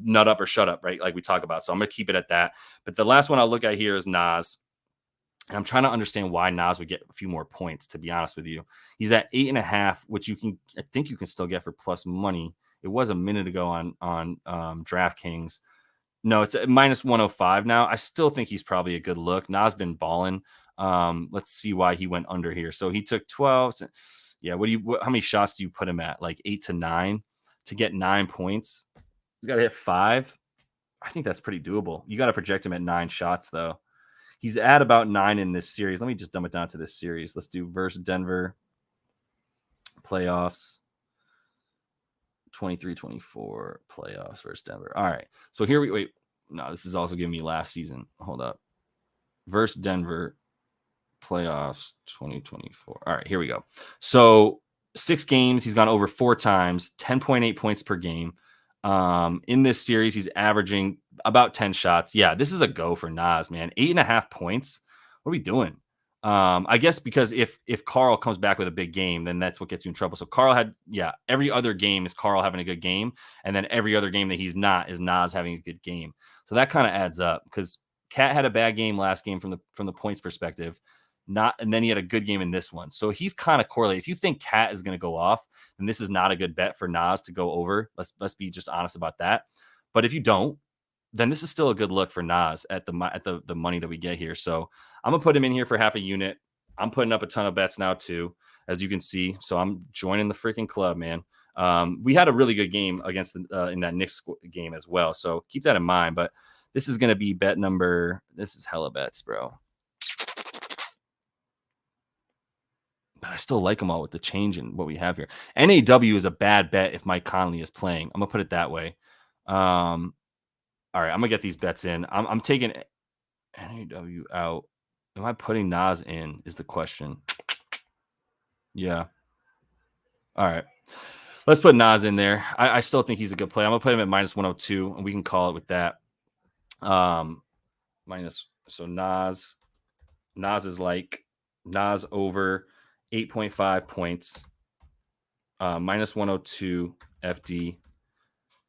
nut up or shut up, right? Like we talk about. So I'm going to keep it at that. But the last one I'll look at here is Nas. And I'm trying to understand why Nas would get a few more points, to be honest with you. He's at 8.5, which I think you can still get for plus money. It was a minute ago on DraftKings. No, it's at minus 105 now. I still think he's probably a good look. Nas been balling. Let's see why he went under here. So he took 12. Yeah, how many shots do you put him at? Like 8 to 9 to get 9 points. He's got to hit 5. I think that's pretty doable. You got to project him at 9 shots though. He's at about 9 in this series. Let me just dumb it down to this series. Let's do versus Denver playoffs 23-24 playoffs versus Denver. All right. So here wait. No, this is also giving me last season. Hold up. Versus Denver playoffs 2024. All right, here we go. So 6 games, he's gone over 4 times, 10.8 points per game. In this series, he's averaging about 10 shots. Yeah, this is a go for Nas, man. 8.5 points. What are we doing? I guess because if Carl comes back with a big game, then that's what gets you in trouble. So Carl had, every other game is Carl having a good game, and then every other game that he's not is Nas having a good game. So that kind of adds up because Cat had a bad game last game from the points perspective. And then he had a good game in this one. So he's kind of correlated. If you think Cat is going to go off, then this is not a good bet for Nas to go over. Let's be just honest about that. But if you don't, then this is still a good look for Nas at the money that we get here. So I'm gonna put him in here for half a unit. I'm putting up a ton of bets now too, as you can see. So I'm joining the freaking club, man. We had a really good game against in that Knicks game as well. So keep that in mind. But this is gonna be bet number. This is hella bets, bro. But I still like them all with the change in what we have here. NAW is a bad bet if Mike Conley is playing. I'm gonna put it that way. All right, I'm gonna get these bets in. I'm taking NAW out. Am I putting Nas in? Is the question. Yeah. All right. Let's put Nas in there. I still think he's a good play. I'm gonna put him at minus 102, and we can call it with that. So Nas is like Nas over 8.5 points. Minus 102 FD.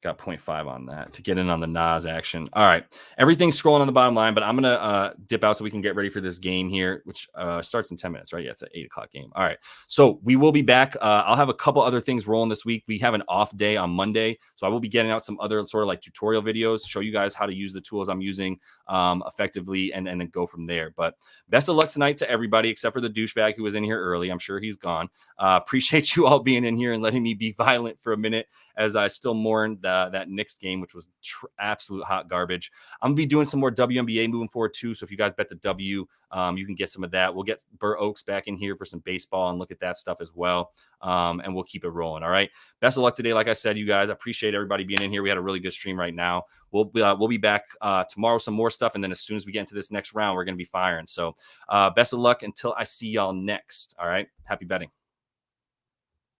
Got 0.5 on that to get in on the Nas action. All right. Everything's scrolling on the bottom line, but I'm going to dip out so we can get ready for this game here, which starts in 10 minutes, right? Yeah, it's an 8 o'clock game. All right. So we will be back. I'll have a couple other things rolling this week. We have an off day on Monday. So I will be getting out some other sort of like tutorial videos, show you guys how to use the tools I'm using effectively and then go from there. But best of luck tonight to everybody, except for the douchebag who was in here early. I'm sure he's gone. Appreciate you all being in here and letting me be violent for a minute as I still mourn that Knicks game, which was absolute hot garbage. I'm going to be doing some more WNBA moving forward too. So if you guys bet the W, you can get some of that. We'll get Burr Oaks back in here for some baseball and look at that stuff as well. And we'll keep it rolling. All right. Best of luck today. Like I said, you guys, I appreciate everybody being in here. We had a really good stream right now. We'll be back tomorrow, some more stuff. And then as soon as we get into this next round, we're going to be firing. So best of luck until I see y'all next. All right. Happy betting.